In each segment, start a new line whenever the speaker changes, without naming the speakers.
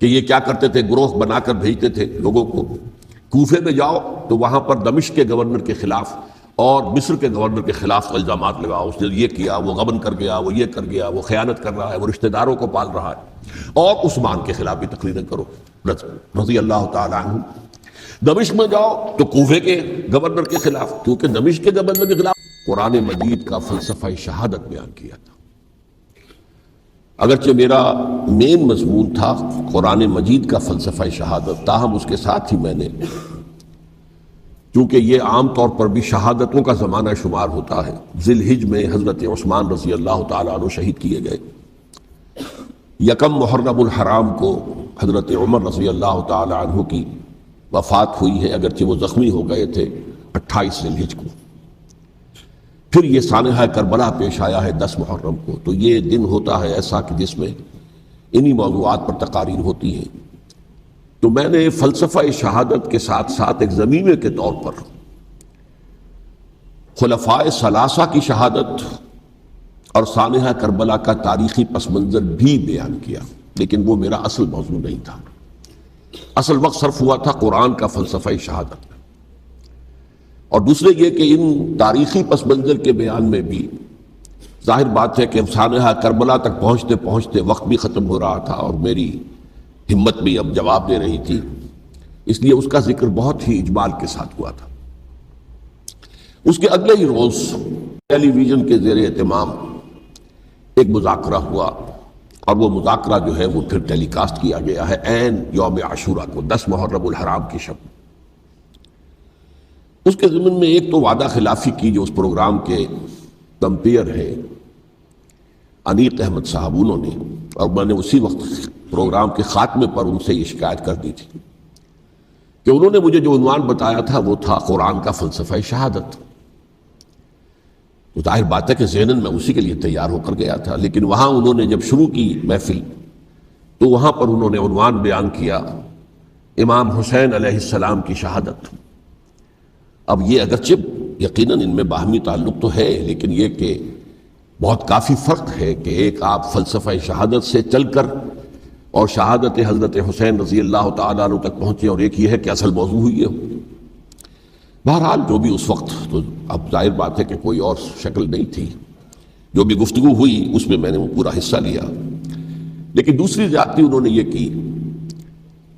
کہ یہ کیا کرتے تھے، گروہ بنا کر بھیجتے تھے لوگوں کو، کوفے میں جاؤ تو وہاں پر دمشق کے گورنر کے خلاف اور مصر کے گورنر کے خلاف الزامات لگاؤ، اس نے یہ کیا، وہ غبن کر گیا، وہ یہ کر گیا، وہ خیانت کر رہا ہے، وہ رشتہ داروں کو پال رہا ہے، اور عثمان کے خلاف بھی تقریریں کرو رضی اللہ تعالی عنہ۔ دمشق میں جاؤ تو کوفے کے گورنر کے خلاف، کیونکہ دمشق کے گورنر کے خلاف قرآن مجید کا فلسفہ شہادت بیان کیا تھا۔ اگرچہ میرا مین مضمون تھا قرآن مجید کا فلسفہ شہادت، تاہم اس کے ساتھ ہی میں نے، چونکہ یہ عام طور پر بھی شہادتوں کا زمانہ شمار ہوتا ہے، ذی الحج میں حضرت عثمان رضی اللہ تعالیٰ عنہ شہید کیے گئے، یکم محرم الحرام کو حضرت عمر رضی اللہ تعالیٰ عنہ کی وفات ہوئی ہے، اگرچہ وہ زخمی ہو گئے تھے 28 ذی الحج کو۔ پھر یہ سانحہ کربلا پیش آیا ہے 10 محرم کو، تو یہ دن ہوتا ہے ایسا کہ جس میں انہی موضوعات پر تقاریر ہوتی ہیں۔ تو میں نے فلسفہ شہادت کے ساتھ ساتھ ایک ضمیمے کے طور پر خلفائے ثلاثہ کی شہادت اور سانحہ کربلا کا تاریخی پس منظر بھی بیان کیا، لیکن وہ میرا اصل موضوع نہیں تھا۔ اصل وقت صرف ہوا تھا قرآن کا فلسفہ شہادت، اور دوسرے یہ کہ ان تاریخی پس منظر کے بیان میں بھی ظاہر بات ہے کہ سانحہ کربلا تک پہنچتے پہنچتے وقت بھی ختم ہو رہا تھا اور میری ہمت بھی اب جواب دے رہی تھی، اس لیے اس کا ذکر بہت ہی اجمال کے ساتھ ہوا تھا۔ اس کے اگلے ہی روز ٹیلی ویژن کے زیر اہتمام ایک مذاکرہ ہوا، اور وہ مذاکرہ جو ہے وہ پھر ٹیلی کاسٹ کیا گیا ہے عین یوم عاشوراء کو، 10 محرم الحرام کی شب۔ اس کے ضمن میں ایک تو وعدہ خلافی کی جو اس پروگرام کے کمپیئر ہیں انیق احمد صاحب، انہوں نے، اور میں نے اسی وقت پروگرام کے خاتمے پر ان سے یہ شکایت کر دی تھی کہ انہوں نے مجھے جو عنوان بتایا تھا وہ تھا قرآن کا فلسفہ شہادت۔ تو ظاہر بات ہے کہ ذہناً میں اسی کے لیے تیار ہو کر گیا تھا، لیکن وہاں انہوں نے جب شروع کی محفل تو وہاں پر انہوں نے عنوان بیان کیا امام حسین علیہ السلام کی شہادت۔ اب یہ اگرچہ یقیناً ان میں باہمی تعلق تو ہے، لیکن یہ کہ بہت کافی فرق ہے کہ ایک آپ فلسفہ شہادت سے چل کر اور شہادت حضرت حسین رضی اللہ تعالیٰ عنہ تک پہنچے، اور ایک یہ ہے کہ اصل موضوع ہوئی ہے۔ بہرحال جو بھی اس وقت، تو اب ظاہر بات ہے کہ کوئی اور شکل نہیں تھی، جو بھی گفتگو ہوئی اس میں نے وہ پورا حصہ لیا، لیکن دوسری زیادتی انہوں نے یہ کی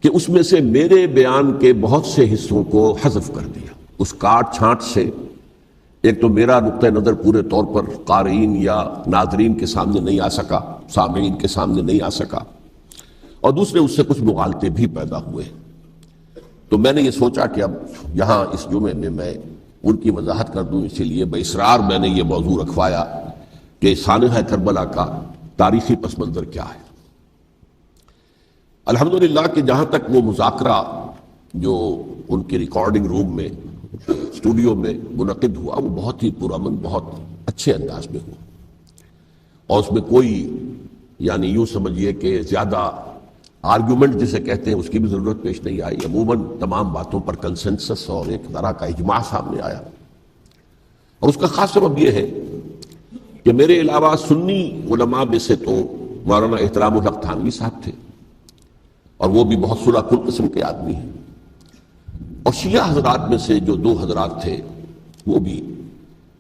کہ اس میں سے میرے بیان کے بہت سے حصوں کو حذف کر دیا۔ اس کاٹ چھانٹ سے ایک تو میرا نقطہ نظر پورے طور پر قارئین یا ناظرین کے سامنے نہیں آ سکا، سامعین کے سامنے نہیں آ سکا، اور دوسرے اس سے کچھ مغالطے بھی پیدا ہوئے۔ تو میں نے یہ سوچا کہ اب یہاں اس جمعے میں میں ان کی وضاحت کر دوں، اسی لیے باصرار میں نے یہ موضوع رکھوایا کہ سانحہ کربلا کا تاریخی پس منظر کیا ہے۔ الحمدللہ کہ جہاں تک وہ مذاکرہ جو ان کی ریکارڈنگ روم میں اسٹوڈیو میں منعقد ہوا، وہ بہت ہی پرامن، بہت اچھے انداز میں ہوا، اور اس میں کوئی یعنی یوں سمجھیے کہ زیادہ آرگیومنٹ جسے کہتے ہیں اس کی بھی ضرورت پیش نہیں آئی۔ عموماً تمام باتوں پر کنسنسس اور ایک طرح کا اجماع سامنے آیا، اور اس کا خاص سبب یہ ہے کہ میرے علاوہ سنی علماء میں سے تو مولانا احترام الحق تھانوی صاحب تھے، اور وہ بھی بہت صلح کل قسم کے آدمی ہیں، اور شیعہ حضرات میں سے جو 2 حضرات تھے وہ بھی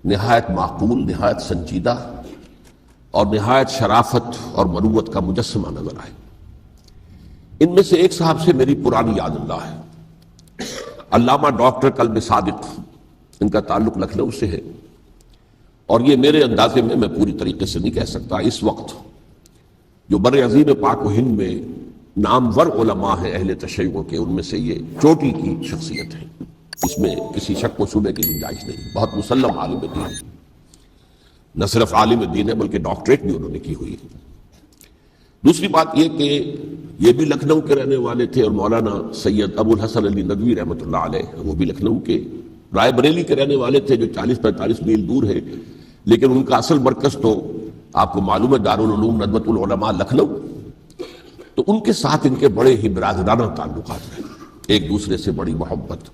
نہایت معقول، نہایت سنجیدہ اور نہایت شرافت اور مروت کا مجسمہ نظر آئے۔ ان میں سے ایک صاحب سے میری پرانی یاد اللہ ہے، علامہ ڈاکٹر قلب صادق، ان کا تعلق لکھنؤ سے ہے، اور یہ میرے اندازے میں پوری طریقے سے نہیں کہہ سکتا، اس وقت جو بر عظیم پاک و ہند میں نامور علماء ہیں اہل تشیع کے، ان میں سے یہ چوٹی کی شخصیت ہے، اس میں کسی شک و شبے کی گنجائش نہیں، بہت مسلم عالم دین ہے، نہ صرف عالم دین ہے بلکہ ڈاکٹریٹ بھی انہوں نے کی ہوئی ہے۔ دوسری بات یہ کہ یہ بھی لکھنؤ کے رہنے والے تھے، اور مولانا سید ابو الحسن علی ندوی رحمۃ اللہ علیہ، وہ بھی لکھنؤ کے، رائے بریلی کے رہنے والے تھے جو 40-45 میل دور ہے، لیکن ان کا اصل مرکز تو آپ کو معلوم ہے دارالعلوم ندوۃ العلماء لکھنؤ۔ تو ان کے ساتھ ان کے بڑے ہی برادرانہ تعلقات ہیں، ایک دوسرے سے بڑی محبت،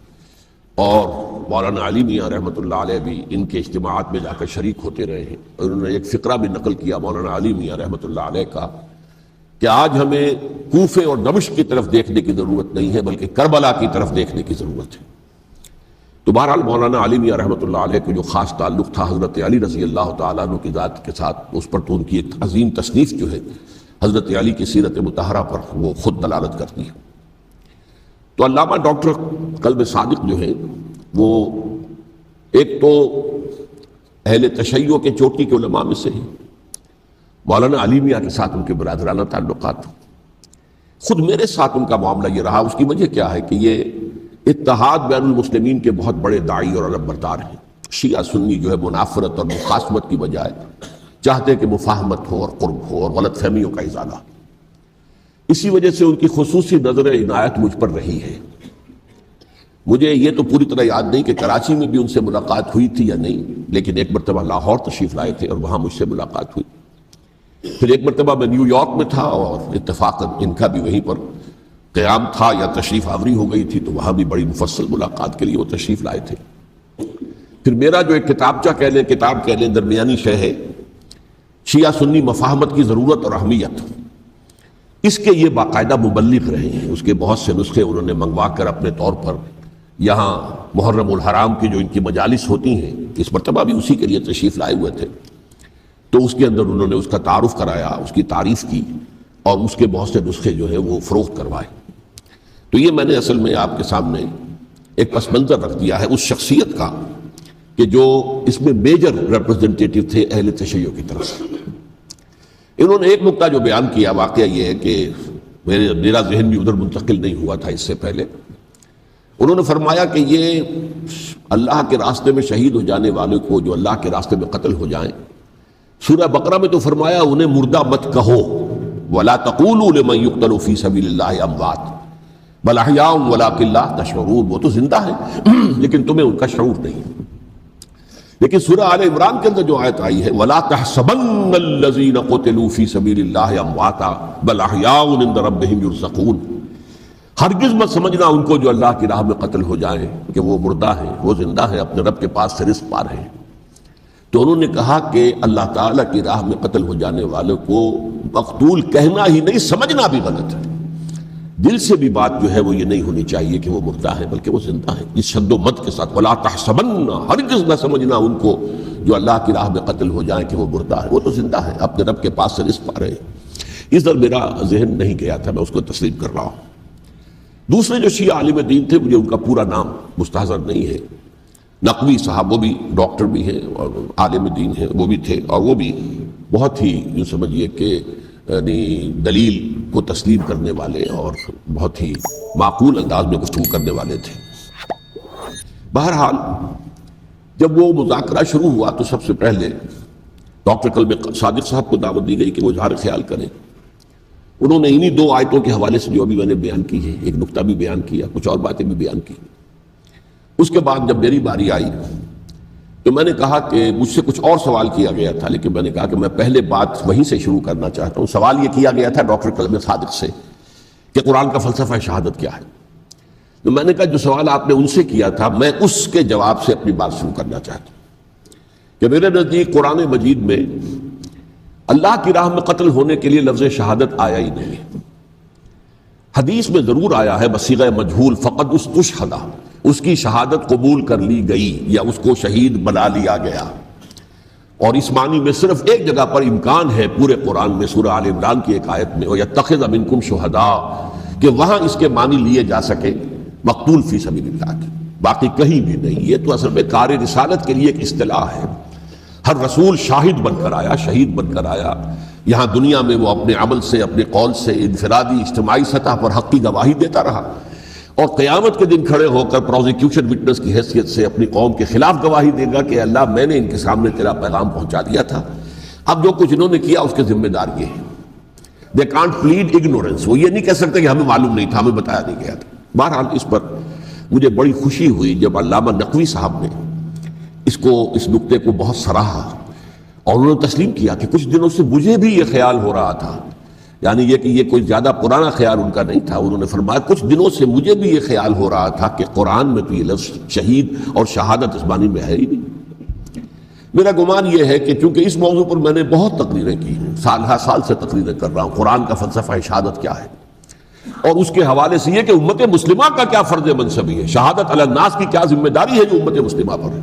اور مولانا علی میاں رحمۃ اللہ علیہ بھی ان کے اجتماعات میں جا کر شریک ہوتے رہے ہیں، اور انہوں نے ایک فقرہ بھی نقل کیا مولانا علی میاں رحمۃ اللہ علیہ کا کہ آج ہمیں کوفے اور دمشق کی طرف دیکھنے کی ضرورت نہیں ہے بلکہ کربلا کی طرف دیکھنے کی ضرورت ہے۔ تو بہرحال مولانا علی میاں رحمۃ اللہ علیہ کو جو خاص تعلق تھا حضرت علی رضی اللہ تعالیٰ عنہ کی ذات کے ساتھ، اس پر تو ان کی ایک عظیم تصنیف جو ہے حضرت علی کی سیرت مطہرہ پر وہ خود دلالت کرتی ہے۔ تو علامہ ڈاکٹر قلب صادق جو ہے وہ ایک تو اہل تشیع کے چوٹی کے علماء میں سے ہیں۔ مولانا علی میاں کے ساتھ ان کے برادرانہ تعلقات، خود میرے ساتھ ان کا معاملہ یہ رہا۔ اس کی وجہ کیا ہے کہ یہ اتحاد بین المسلمین کے بہت بڑے داعی اور علم بردار ہیں۔ شیعہ سنی جو ہے منافرت اور مخاصمت کی بجائے چاہتے کہ مفاہمت ہو اور قرب ہو اور غلط فہمیوں کا ازالہ۔ اسی وجہ سے ان کی خصوصی نظر عنایت مجھ پر رہی ہے۔ مجھے یہ تو پوری طرح یاد نہیں کہ کراچی میں بھی ان سے ملاقات ہوئی تھی یا نہیں، لیکن ایک مرتبہ لاہور تشریف لائے تھے اور وہاں مجھ سے ملاقات ہوئی۔ پھر ایک مرتبہ میں نیو یارک میں تھا اور اتفاقاً ان کا بھی وہیں پر قیام تھا یا تشریف آوری ہو گئی تھی، تو وہاں بھی بڑی مفصل ملاقات کے لیے وہ تشریف لائے تھے۔ پھر میرا جو ایک کتاب کہہ لیں درمیانی شے ہے، شیعہ سنی مفاہمت کی ضرورت اور اہمیت، اس کے یہ باقاعدہ مبلغ رہے ہیں۔ اس کے بہت سے نسخے انہوں نے منگوا کر اپنے طور پر یہاں محرم الحرام کی جو ان کی مجالس ہوتی ہیں، اس مرتبہ بھی اسی کے لیے تشریف لائے ہوئے تھے، تو اس کے اندر انہوں نے اس کا تعارف کرایا، اس کی تعریف کی اور اس کے بہت سے نسخے جو ہے وہ فروخت کروائے۔ تو یہ میں نے اصل میں آپ کے سامنے ایک پس منظر رکھ دیا ہے اس شخصیت کا کہ جو اس میں میجر ریپرزنٹیٹیو تھے اہل تشیع کی طرف سے۔ انہوں نے ایک نقطہ جو بیان کیا، واقعہ یہ ہے کہ میرا ذہن بھی ادھر منتقل نہیں ہوا تھا اس سے پہلے، انہوں نے فرمایا کہ یہ اللہ کے راستے میں شہید ہو جانے والے کو جو اللہ کے راستے میں قتل ہو جائیں، سورہ بقرہ میں تو فرمایا انہیں مردہ مت کہو، وَلَا تَقُولُوا لِمَن يُقْتَلُ فِي سَبِيلِ اللَّهِ أَمْوَاتٌ بَلْ أَحْيَاءٌ وَلَٰكِن لَا تَشْعُرُونَ، وہ تو زندہ ہیں لیکن تمہیں ان کا شعور نہیں۔ لیکن سورہ آل عمران کے اندر جو آیت آئی ہے وَلَا تَحْسَبَنَّ الَّذِينَ قُتِلُوا فِي سَبِيلِ اللَّهِ أَمْوَاتًا بَلْ أَحْيَاءٌ عِندَ رَبِّهِمْ يُرْزَقُونَ، ہرگز مت سمجھنا ان کو جو اللہ کی راہ میں قتل ہو جائیں کہ وہ مردہ ہیں، وہ زندہ ہیں، اپنے رب کے پاس سے رزق پا رہے ہیں۔ تو انہوں نے کہا کہ اللہ تعالیٰ کی راہ میں قتل ہو جانے والوں کو مقتول کہنا ہی نہیں، سمجھنا بھی غلط ہے۔ دل سے بھی بات جو ہے وہ یہ نہیں ہونی چاہیے کہ وہ مردہ ہے، بلکہ وہ زندہ ہے، اس شد و مت کے ساتھ وَلَا تَحْسَبَنَّ، ہرگز نہ سمجھنا ان کو جو اللہ کی راہ میں قتل ہو جائیں کہ وہ مردہ ہے، وہ تو زندہ ہے، اپنے رب کے پاس سے رزق پا رہے ہیں۔ اس در میرا ذہن نہیں گیا تھا، میں اس کو تسلیم کر رہا ہوں۔ دوسرے جو شیعہ عالم دین تھے، مجھے ان کا پورا نام مستحضر نہیں ہے، نقوی صاحب، وہ بھی ڈاکٹر بھی ہیں اور عالم دین ہیں، وہ بھی تھے، اور وہ بھی بہت ہی یوں سمجھیے کہ یعنی دلیل کو تسلیم کرنے والے اور بہت ہی معقول انداز میں گفتگو کرنے والے تھے۔ بہرحال جب وہ مذاکرہ شروع ہوا تو سب سے پہلے ڈاکٹر قلب صادق صاحب کو دعوت دی گئی کہ وہ اظہار خیال کریں۔ انہوں نے انہی دو آیتوں کے حوالے سے جو ابھی میں نے بیان کی ہے، ایک نقطہ بھی بیان کیا، کچھ اور باتیں بھی بیان کی۔ اس کے بعد جب میری باری آئی تو میں نے کہا کہ مجھ سے کچھ اور سوال کیا گیا تھا، لیکن میں نے کہا کہ میں پہلے بات وہیں سے شروع کرنا چاہتا ہوں۔ سوال یہ کیا گیا تھا ڈاکٹر قلب صادق سے کہ قرآن کا فلسفہ شہادت کیا ہے، تو میں نے کہا جو سوال آپ نے ان سے کیا تھا میں اس کے جواب سے اپنی بات شروع کرنا چاہتا ہوں کہ میرے نزدیک قرآن مجید میں اللہ کی راہ میں قتل ہونے کے لیے لفظ شہادت آیا ہی نہیں ہے۔ حدیث میں ضرور آیا ہے بصیغہ مجہول، فقد استشہد، اس کی شہادت قبول کر لی گئی یا اس کو شہید بنا لیا گیا، اور اس معنی میں صرف ایک جگہ پر امکان ہے پورے قرآن میں، سورہ آل عمران کی ایک آیت میں، وَيَتَّخِذَ مِنْكُمْ شُهَدَاءَ، کہ وہاں اس کے معنی لیے جا سکے مقتول فی سبیل اللہ کے، باقی کہیں بھی نہیں۔ یہ تو اصل میں کار رسالت کے لیے ایک اصطلاح ہے۔ ہر رسول شاہد بن کر آیا، شہید بن کر آیا، یہاں دنیا میں وہ اپنے عمل سے، اپنے قول سے، انفرادی اجتماعی سطح پر حق کی گواہی دیتا رہا، اور قیامت کے دن کھڑے ہو کر پروزیکیوشن وٹنس کی حیثیت سے اپنی قوم کے خلاف گواہی دے گا کہ اللہ میں نے ان کے سامنے تیرا پیغام پہنچا دیا تھا، اب جو کچھ انہوں نے کیا اس کے ذمہ دار یہ ہے۔ دے کانٹ پلیڈ اگنورنس، وہ یہ نہیں کہہ سکتے کہ ہمیں معلوم نہیں تھا، ہمیں بتایا نہیں گیا تھا۔ بہرحال اس پر مجھے بڑی خوشی ہوئی جب علامہ نقوی صاحب نے اس نقطے کو بہت سراہا، اور انہوں نے تسلیم کیا کہ کچھ دنوں سے مجھے بھی یہ خیال ہو رہا تھا، یعنی یہ کہ یہ کوئی زیادہ پرانا خیال ان کا نہیں تھا۔ انہوں نے فرمایا کچھ دنوں سے مجھے بھی یہ خیال ہو رہا تھا کہ قرآن میں تو یہ لفظ شہید اور شہادت اس معنی میں ہے ہی نہیں۔ میرا گمان یہ ہے کہ چونکہ اس موضوع پر میں نے بہت تقریریں کی، سال ہر سال سے تقریریں کر رہا ہوں، قرآن کا فلسفہ شہادت کیا ہے، اور اس کے حوالے سے یہ کہ امت مسلمہ کا کیا فرض منصبی ہے، شہادت علی الناس کی کیا ذمہ داری ہے جو امت مسلمہ پر ہے،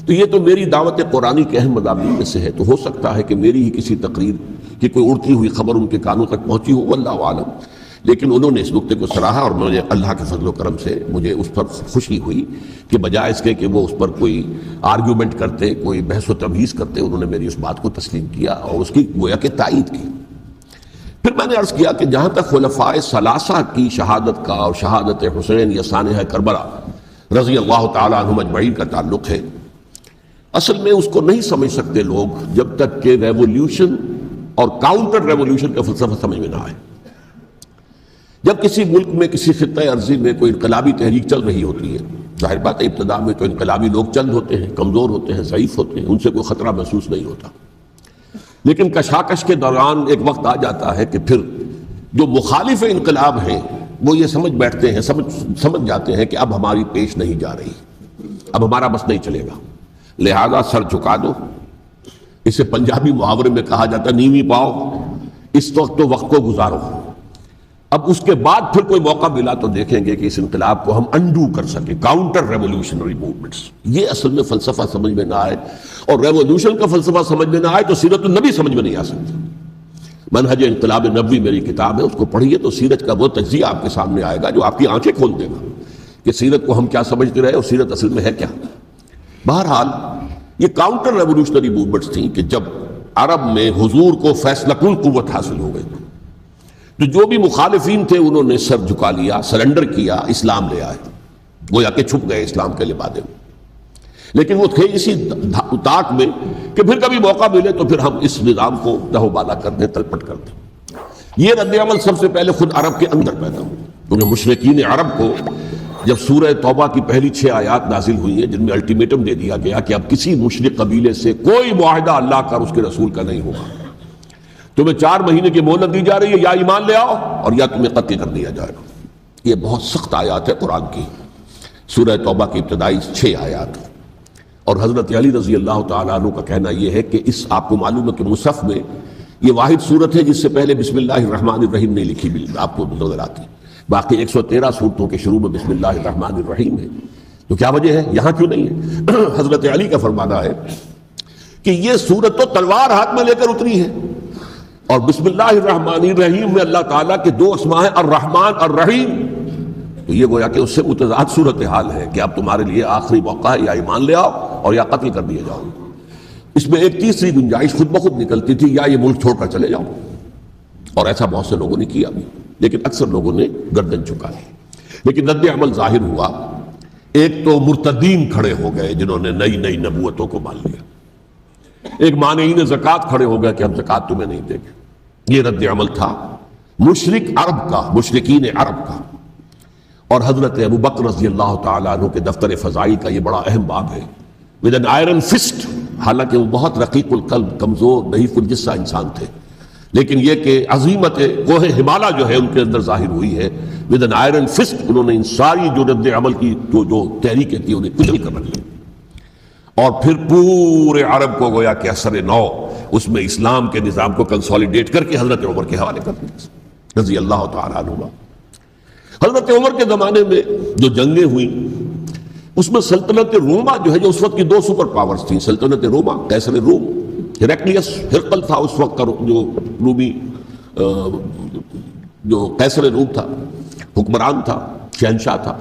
تو یہ تو میری دعوت قرآنی کے اہم مضامین میں سے ہے۔ تو ہو سکتا ہے کہ میری ہی کسی تقریر کی کوئی اڑتی ہوئی خبر ان کے کانوں تک پہنچی ہو، واللہ عالم، لیکن انہوں نے اس نقطے کو سراہا، اور مجھے اللہ کے فضل و کرم سے مجھے اس پر خوشی ہوئی کہ بجائے اس کے کہ وہ اس پر کوئی آرگیومنٹ کرتے، کوئی بحث و تبحیث کرتے، انہوں نے میری اس بات کو تسلیم کیا اور اس کی گویا کہ تائید کی۔ پھر میں نے عرض کیا کہ جہاں تک خلفائے ثلاثہ کی شہادت کا اور شہادت حسین یا سانحہ کربلا رضی اللہ تعالیٰ عنہم اجمعین کا تعلق ہے، اصل میں اس کو نہیں سمجھ سکتے لوگ جب تک کہ ریولیوشن اور کاؤنٹر ریولیوشن کا فلسفہ سمجھ میں نہ آئے۔ جب کسی ملک میں کسی خطہ ارضی میں کوئی انقلابی تحریک چل رہی ہوتی ہے، ظاہر بات ہے ابتدا میں تو انقلابی لوگ چند ہوتے ہیں، کمزور ہوتے ہیں، ضعیف ہوتے ہیں، ان سے کوئی خطرہ محسوس نہیں ہوتا، لیکن کشاکش کے دوران ایک وقت آ جاتا ہے کہ پھر جو مخالف انقلاب ہیں وہ یہ سمجھ بیٹھتے ہیں، سمجھ جاتے ہیں کہ اب ہماری پیش نہیں جا رہی، اب ہمارا بس نہیں چلے گا، لہذا سر جھکا دو۔ اسے پنجابی محاورے میں کہا جاتا ہے نیوی پاؤ، اس وقت تو وقت کو گزارو۔ اب اس کے بعد پھر کوئی موقع ملا تو دیکھیں گے کہ اس انقلاب کو ہم انڈو کر سکیں، کاؤنٹر ریولیوشنری موومنٹس۔ یہ اصل میں فلسفہ سمجھ میں نہ آئے، اور ریولیوشن کا فلسفہ سمجھ میں نہ آئے تو سیرت النبی سمجھ میں نہیں آ سکتی۔ منہج انقلاب نبوی میری کتاب ہے، اس کو پڑھیے تو سیرت کا وہ تجزیہ آپ کے سامنے آئے گا جو آپ کی آنکھیں کھول دے گا کہ سیرت کو ہم کیا سمجھتے رہے اور سیرت اصل میں ہے کیا۔ بہرحال یہ کاؤنٹر ریولیوشنری موومنٹس تھیں کہ جب عرب میں حضور کو فیصلہ کن قوت حاصل ہو گئی تو جو بھی مخالفین تھے انہوں نے سر جھکا لیا، سرنڈر کیا، اسلام لے آئے، گویا کہ چھپ گئے اسلام کے لبادے میں۔ لیکن وہ تھے اسی طاق میں کہ پھر کبھی موقع ملے تو پھر ہم اس نظام کو دہو بالا کر دیں، تلپٹ کر دیں۔ یہ رد عمل سب سے پہلے خود عرب کے اندر پیدا ہوا، کیونکہ مشرکین عرب کو جب سورہ توبہ کی پہلی 6 آیات نازل ہوئی ہیں جن میں الٹیمیٹم دے دیا گیا کہ اب کسی مشرک قبیلے سے کوئی معاہدہ اللہ کا اور اس کے رسول کا نہیں ہوگا، تمہیں 4 مہینے کی مہلت دی جا رہی ہے، یا ایمان لے آؤ اور یا تمہیں قتل کر دیا جائے گا۔ یہ بہت سخت آیات ہے قرآن کی، سورہ توبہ کی ابتدائی 6 آیات، اور حضرت علی رضی اللہ تعالیٰ عنہ کا کہنا یہ ہے کہ اس آپ کو معلوم ہے کہ مصحف میں یہ واحد صورت ہے جس سے پہلے بسم اللہ الرحمن الرحیم نہیں لکھی بھی آپ کو نظر آتی، باقی 113 صورتوں کے شروع میں بسم اللہ الرحمن الرحیم ہے۔ تو کیا وجہ ہے یہاں کیوں نہیں ہے؟ حضرت علی کا فرمانا ہے کہ یہ صورت تو تلوار ہاتھ میں لے کر اتری ہے، اور بسم اللہ الرحمن الرحیم میں اللہ تعالیٰ کے 2 اسماء ہیں، الرحمن الرحیم، تو یہ گویا کہ اس سے متضاد صورتحال ہے کہ اب تمہارے لیے آخری موقع ہے، یا ایمان لے آؤ اور یا قتل کر دیے جاؤ۔ اس میں ایک تیسری گنجائش خود بخود نکلتی تھی، یا یہ ملک چھوڑ کر چلے جاؤ، اور ایسا بہت سے لوگوں نے کیا بھی، لیکن اکثر لوگوں نے گردن جھکا لی۔ لیکن رد عمل ظاہر ہوا، ایک تو مرتدین کھڑے ہو گئے جنہوں نے نئی نبوتوں کو مان لیا، ایک مانعین زکوٰۃ کھڑے ہو گئے کہ ہم زکوٰۃ تمہیں نہیں دیں گے۔ یہ رد عمل تھا مشرک عرب کا، مشرکین عرب کا۔ اور حضرت ابو بکر رضی اللہ تعالیٰ عنہ کے دفتر فضائل کا یہ بڑا اہم باب ہے، ود این آئرن فسٹ، حالانکہ وہ بہت رقیق القلب، کمزور ضعیف الجسہ انسان تھے، لیکن یہ کہ عظیمت کوہ ہمالا جو ہے ان کے اندر ظاہر ہوئی ہے، ود این آئرن فسٹ انہوں نے ان ساری جو رد عمل کی جو تحریکیں تھی انہیں کچل کر رکھ لی، اور پھر پورے عرب کو گویا کہ اثر نو اس میں اسلام کے نظام کو کنسولیڈیٹ کر کے حضرت عمر کے حوالے کر دیا رضی اللہ تعالیٰ عنہ۔ حضرت عمر کے زمانے میں جو جنگیں ہوئیں اس میں سلطنت روما جو ہے، جو اس وقت کی 2 سپر پاورز تھیں، سلطنت روما، قیصر روم ہرقلیس، ہرقل تھا اس وقت کا جو رومی جو قیصر روم تھا، حکمران تھا، شہنشاہ تھا،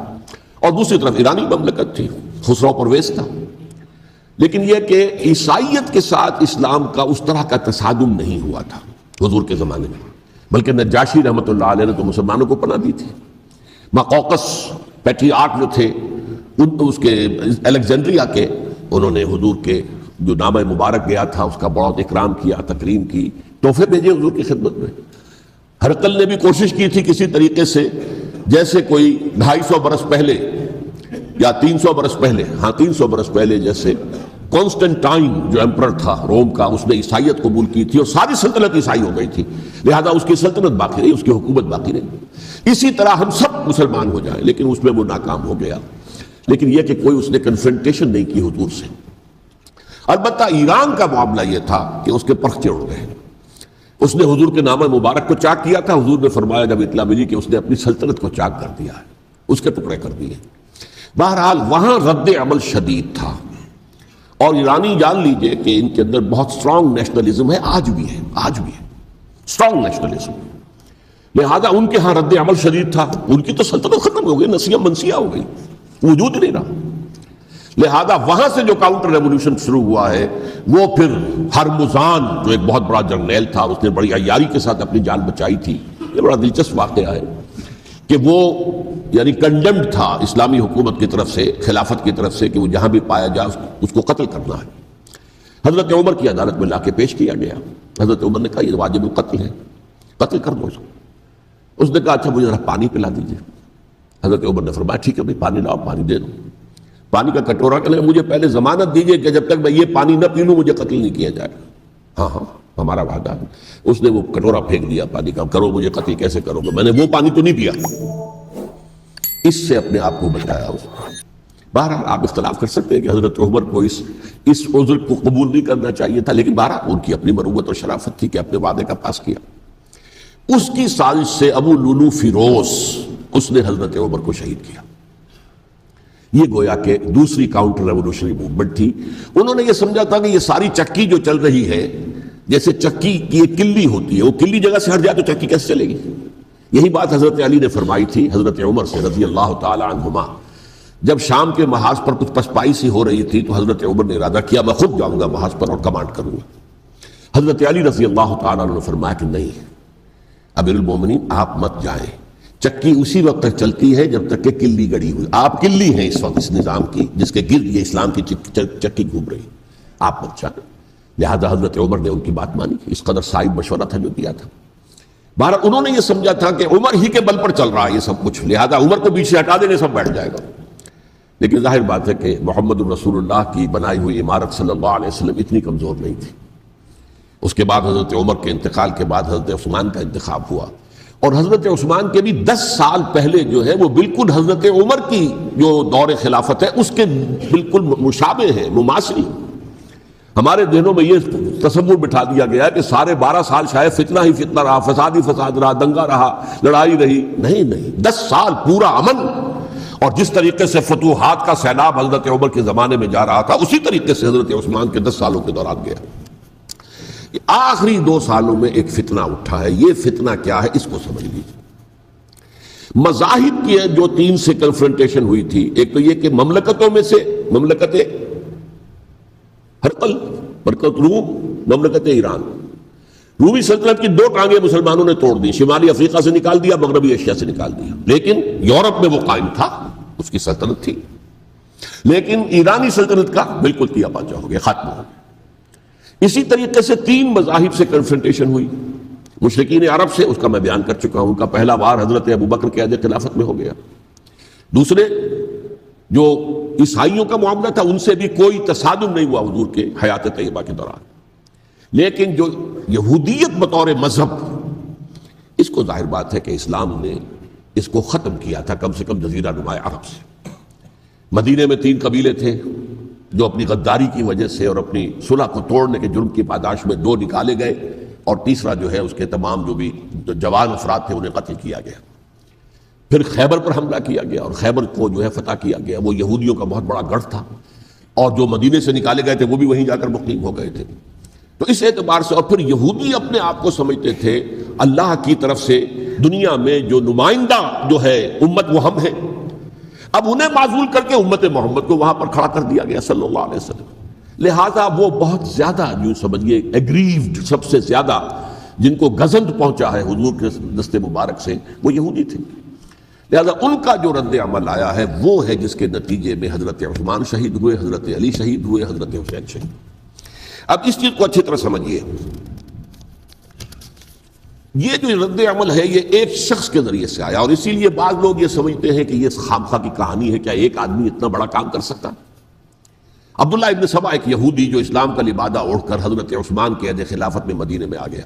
اور دوسری طرف ایرانی مملکت تھی، خسرو پرویز تھا۔ لیکن یہ کہ عیسائیت کے ساتھ اسلام کا اس طرح کا تصادم نہیں ہوا تھا حضور کے زمانے میں، بلکہ نجاشی رحمۃ اللہ علیہ نے تو مسلمانوں کو پناہ دی تھی۔ مقوقس پیٹریارک جو تھے اس کے الیگزینڈریا کے، انہوں نے حضور کے جو نامہ مبارک گیا تھا اس کا بہت اکرام کیا، تکریم کی، تحفے بھیجے حضور کی خدمت میں۔ ہرقل نے بھی کوشش کی تھی کسی طریقے سے، جیسے کوئی 250 برس پہلے یا 300 برس پہلے، 300 برس پہلے جیسے کانسٹنٹائن جو ایمپرر تھا روم کا، اس نے عیسائیت قبول کی تھی اور ساری سلطنت عیسائی ہو گئی تھی، لہذا اس کی سلطنت باقی رہی، اس کی حکومت باقی رہی۔ اسی طرح ہم سب مسلمان ہو جائیں، لیکن اس میں وہ ناکام ہو گیا۔ لیکن یہ کہ کوئی اس نے کنفرنٹیشن نہیں کی حضور سے۔ البتہ ایران کا معاملہ یہ تھا کہ اس کے پرخچے اڑ گئے. اس نے حضور کے نامہ مبارک کو چاک کیا تھا. حضور نے فرمایا جب اطلاع ملی کہ اس نے اپنی سلطنت کو چاک کر دیا ہے، اس کے ٹکڑے کر دیے. بہرحال وہاں رد عمل شدید تھا، اور ایرانی جان لیجئے کہ ان کے اندر بہت اسٹرانگ نیشنلزم ہے، آج بھی ہے اسٹرانگ نیشنلزم. لہذا ان کے ہاں رد عمل شدید تھا. ان کی تو سلطنت ختم ہو گئی، نسیہ منسیہ ہو گئی، وجود نہیں رہا. لہذا وہاں سے جو کاؤنٹر ریولوشن شروع ہوا ہے وہ پھر ہرمزان جو ایک بہت بڑا جرنیل تھا، اس نے بڑی عیاری کے ساتھ اپنی جان بچائی تھی. یہ بڑا دلچسپ واقعہ ہے کہ وہ یعنی کنڈمڈ تھا اسلامی حکومت کی طرف سے، خلافت کی طرف سے، کہ وہ جہاں بھی پایا جائے اس کو قتل کرنا ہے. حضرت عمر کی عدالت میں لا کے پیش کیا گیا. حضرت عمر نے کہا یہ واجب القتل ہے، قتل کر دو اس کو. اس نے کہا اچھا مجھے ذرا پانی پلا دیجیے. حضرت عمر نے فرمایا ٹھیک ہے بھائی پانی لاؤ، پانی دے دو. پانی کا کٹورا کہ مجھے پہلے ضمانت دیجیے کہ جب تک میں یہ پانی نہ پی لوں مجھے قتل نہیں کیا جائے گا. ہاں ہمارا وعدہ. اس نے وہ کٹورا پھینک دیا پانی کا. کرو مجھے قتل کیسے کرو گے، میں نے وہ پانی تو نہیں پیا. اس سے اپنے آپ کو بچایا اس نے. بہرحال آپ اختلاف کر سکتے ہیں کہ حضرت عمر کو اس عذر کو قبول نہیں کرنا چاہیے تھا، لیکن بہرحال ان کی اپنی مروت اور شرافت تھی کہ اپنے وعدے کا پاس کیا. اس کی سازش سے ابو لولو فیروز اس نے حضرت عمر کو شہید کیا. یہ گویا کہ دوسری کاؤنٹر ریولوشنری موومنٹ تھی. انہوں نے یہ سمجھا تھا کہ یہ ساری چکی جو چل رہی ہے، جیسے چکی کی ایک کلی ہوتی ہے، وہ کلی جگہ سے ہٹ جائے تو چکی کیسے چلے گی. یہی بات حضرت علی نے فرمائی تھی حضرت عمر سے رضی اللہ تعالی عنہما. جب شام کے محاذ پر کچھ پسپائی سی ہو رہی تھی تو حضرت عمر نے ارادہ کیا میں خود جاؤں گا محاذ پر اور کمانڈ کروں گا. حضرت علی رضی اللہ تعالی عنہ نے فرمایا کہ نہیں امیر المومنین آپ مت جائیں. چکی اسی وقت تک چلتی ہے جب تک کہ کلی گڑی ہوئی. آپ کلی ہیں اس وقت اس نظام کی جس کے گرد یہ اسلام کی چکی گھوم رہی، آپ مت جائیں. لہذا حضرت عمر نے ان کی بات مانی. اس قدر صائب مشورہ تھا جو دیا تھا. بہرحال انہوں نے یہ سمجھا تھا کہ عمر ہی کے بل پر چل رہا ہے یہ سب کچھ، لہذا عمر کو پیچھے ہٹا دینے سب بیٹھ جائے گا. لیکن ظاہر بات ہے کہ محمد الرسول اللہ کی بنائی ہوئی عمارت صلی اللہ علیہ وسلم اتنی کمزور نہیں تھی. اس کے بعد حضرت عمر کے انتقال کے بعد حضرت عثمان کا انتخاب ہوا، اور حضرت عثمان کے بھی 10 سال پہلے جو ہے وہ بالکل حضرت عمر کی جو دور خلافت ہے اس کے بالکل مشابہ ہے، مماثل. ہمارے ذہنوں میں یہ تصور بٹھا دیا گیا کہ سارے 12 سال شاید فتنہ ہی فتنہ رہا، فساد ہی فساد رہا، دنگا رہا، لڑائی رہی. نہیں 10 سال پورا امن. اور جس طریقے سے فتوحات کا سیلاب حضرت عمر کے زمانے میں جا رہا تھا اسی طریقے سے حضرت عثمان کے 10 سالوں کے دوران گیا. آخری 2 سالوں میں ایک فتنہ اٹھا ہے. یہ فتنہ کیا ہے اس کو سمجھ لیجیے. مذاہب کی جو 3 سے کنفرنٹیشن ہوئی تھی، ایک تو یہ کہ مملکتوں میں سے مملکت ہرقل، مملکت روم، مملکت ایران. رومی سلطنت کی 2 ٹانگیں مسلمانوں نے توڑ دی، شمالی افریقہ سے نکال دیا، مغربی ایشیا سے نکال دیا. لیکن یورپ میں وہ قائم تھا، اس کی سلطنت تھی. لیکن ایرانی سلطنت کا بالکل تیا پاچا ہو گیا، ختم ہو گیا. اسی طریقے سے 3 مذاہب سے کنفرنٹیشن ہوئی. مشرکین عرب سے، اس کا میں بیان کر چکا ہوں، ان کا پہلا وار حضرت ابوبکر کے عہد خلافت میں ہو گیا. دوسرے جو عیسائیوں کا معاملہ تھا ان سے بھی کوئی تصادم نہیں ہوا حضور کے حیات طیبہ کے دوران. لیکن جو یہودیت بطور مذہب، اس کو ظاہر بات ہے کہ اسلام نے اس کو ختم کیا تھا کم سے کم جزیرہ نما عرب سے. مدینے میں 3 قبیلے تھے جو اپنی غداری کی وجہ سے اور اپنی صلح کو توڑنے کے جرم کی پاداش میں 2 نکالے گئے، اور تیسرا جو ہے اس کے تمام جو بھی جوان افراد تھے انہیں قتل کیا گیا. پھر خیبر پر حملہ کیا گیا اور خیبر کو جو ہے فتح کیا گیا. وہ یہودیوں کا بہت بڑا گڑھ تھا، اور جو مدینے سے نکالے گئے تھے وہ بھی وہیں جا کر مقیم ہو گئے تھے. تو اس اعتبار سے، اور پھر یہودی اپنے آپ کو سمجھتے تھے اللہ کی طرف سے دنیا میں جو نمائندہ جو ہے امت وہ ہم ہیں. اب انہیں معزول کر کے امت محمد کو وہاں پر کھڑا کر دیا گیا صلی اللہ علیہ وسلم. لہذا وہ بہت زیادہ یوں سمجھیے ایگریوڈ، سب سے زیادہ جن کو گزند پہنچا ہے حضور کے دست مبارک سے، وہ یہودی تھے. لہذا ان کا جو رد عمل آیا ہے وہ ہے جس کے نتیجے میں حضرت عثمان شہید ہوئے، حضرت علی شہید ہوئے، حضرت حسین شہید. اب اس چیز کو اچھی طرح سمجھیے. یہ جو رد عمل ہے یہ ایک شخص کے ذریعے سے آیا، اور اسی لیے بعض لوگ یہ سمجھتے ہیں کہ یہ خامخواہ کی کہانی ہے. کیا ایک آدمی اتنا بڑا کام کر سکتا؟ عبداللہ ابن سبا ایک یہودی جو اسلام کا لبادہ اوڑھ کر حضرت عثمان کے عہد خلافت میں مدینے میں آ گیا.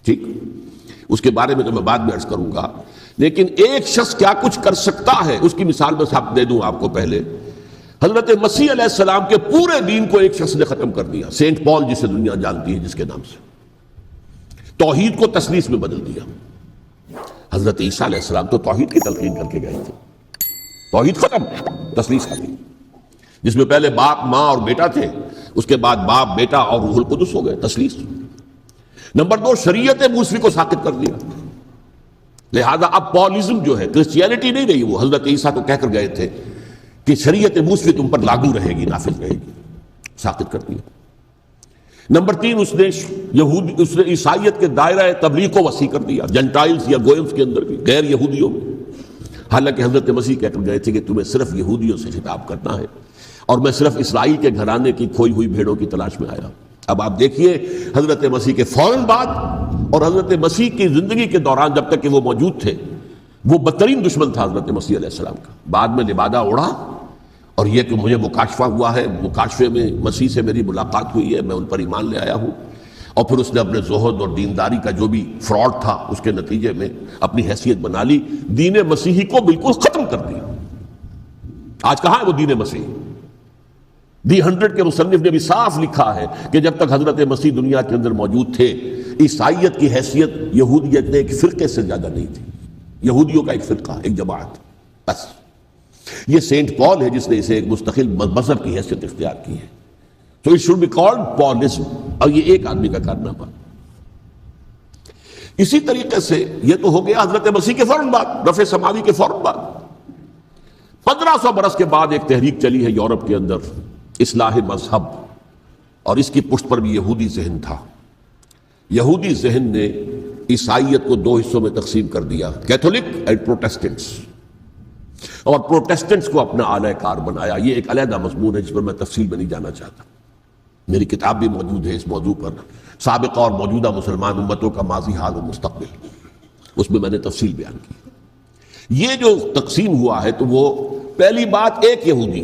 ٹھیک، اس کے بارے میں تو میں بعد میں عرض کروں گا. لیکن ایک شخص کیا کچھ کر سکتا ہے اس کی مثال میں دے دوں آپ کو. پہلے حضرت مسیح علیہ السلام کے پورے دین کو ایک شخص نے ختم کر دیا، سینٹ پال جسے دنیا جانتی ہے جس کے نام سے، توحید کو تثلیث میں بدل دیا۔ حضرت عیسیٰ علیہ السلام تو توحید کی تلقین کر کے گئے تھے، توحید ختم، تثلیث ختم، جس میں پہلے باپ ماں اور بیٹا تھے، اس کے بعد باپ بیٹا اور روح القدس ہو گئے، تثلیث۔ نمبر 2، شریعت موسوی کو ساقط کر دیا، لہذا اب پالزم جو ہے، کرسچینٹی نہیں رہی، وہ حضرت عیسیٰ تو کہہ کر گئے تھے کہ شریعت موسوی تم پر لاگو رہے گی، نافذ رہے گی، ساقط کر دیا۔ نمبر 3، اس نے عیسائیت کے دائرہ تبلیغ کو وسیع کر دیا، جنٹائلز یا گوئمز کے اندر بھی، غیر یہودیوں میں، حالانکہ حضرت مسیح کہہ کر گئے تھے کہ تمہیں صرف یہودیوں سے خطاب کرنا ہے، اور میں صرف اسرائیل کے گھرانے کی کھوئی ہوئی بھیڑوں کی تلاش میں آیا۔ اب آپ دیکھیے حضرت مسیح کے فوراً بعد اور حضرت مسیح کی زندگی کے دوران جب تک کہ وہ موجود تھے، وہ بدترین دشمن تھا حضرت مسیح علیہ السلام کا۔ بعد میں لبادہ اڑا، اور یہ کہ مجھے مکاشفہ ہوا ہے، مکاشفے میں مسیح سے میری ملاقات ہوئی ہے، میں ان پر ایمان لے آیا ہوں، اور پھر اس نے اپنے زہد اور دینداری کا جو بھی فراڈ تھا اس کے نتیجے میں اپنی حیثیت بنا لی، دین مسیحی کو بالکل ختم کر دیا۔ آج کہاں ہے وہ دین مسیح؟ دی 100 کے مصنف نے بھی صاف لکھا ہے کہ جب تک حضرت مسیح دنیا کے اندر موجود تھے، عیسائیت کی حیثیت یہودیت نے ایک فرقے سے زیادہ نہیں تھی، یہودیوں کا ایک فرقہ، ایک جماعت، بس۔ یہ سینٹ پال ہے جس نے اسے ایک مستقل مذہب کی حیثیت اختیار کی ہے، تو اٹ شوڈ بی کالڈ پالزم، اور یہ ایک آدمی کا کارنامہ۔ اسی طریقے سے یہ تو ہو گیا حضرت مسیح کے فوراً بعد، رفع سماوی کے فوراً بعد۔ 1500 برس کے بعد ایک تحریک چلی ہے یورپ کے اندر، اصلاح مذہب، اور اس کی پشت پر بھی یہودی ذہن تھا۔ یہودی ذہن نے عیسائیت کو 2 حصوں میں تقسیم کر دیا، کیتھولک اینڈ پروٹیسٹنٹس، اور پروٹیسٹنٹس کو اپنا اعلی کار بنایا۔ یہ ایک علیحدہ مضمون ہے جس پر میں تفصیل میں نہیں جانا چاہتا، میری کتاب بھی موجود ہے اس موضوع پر، سابقہ اور موجودہ مسلمان امتوں کا ماضی، حال و مستقبل، اس میں میں نے تفصیل بیان کی۔ یہ جو تقسیم ہوا ہے تو وہ پہلی بات ایک یہودی،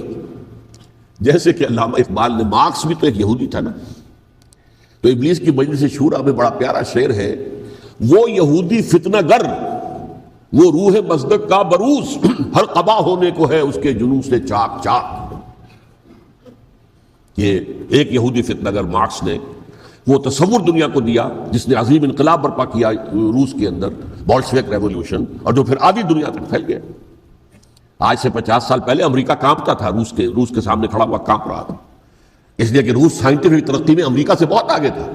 جیسے کہ علامہ اقبال نے، مارکس بھی تو ایک یہودی تھا نا، تو ابلیس کی مجلس شورا میں بڑا پیارا شعر ہے، وہ یہودی فتنہ گر، وہ روح مصدق کا بروز، ہر قبا ہونے کو ہے اس کے جنون سے چاک چاک۔ یہ ایک یہودی فتنہ گر مارکس نے وہ تصور دنیا کو دیا جس نے عظیم انقلاب برپا کیا روس کے اندر، بولشوک ریولوشن، اور جو پھر آدھی دنیا تک پھیل گیا۔ آج سے 50 سال پہلے امریکہ کانپتا تھا، روس کے سامنے کھڑا ہوا کانپ رہا تھا، اس لیے کہ روس سائنٹیفک ترقی میں امریکہ سے بہت آگے تھا،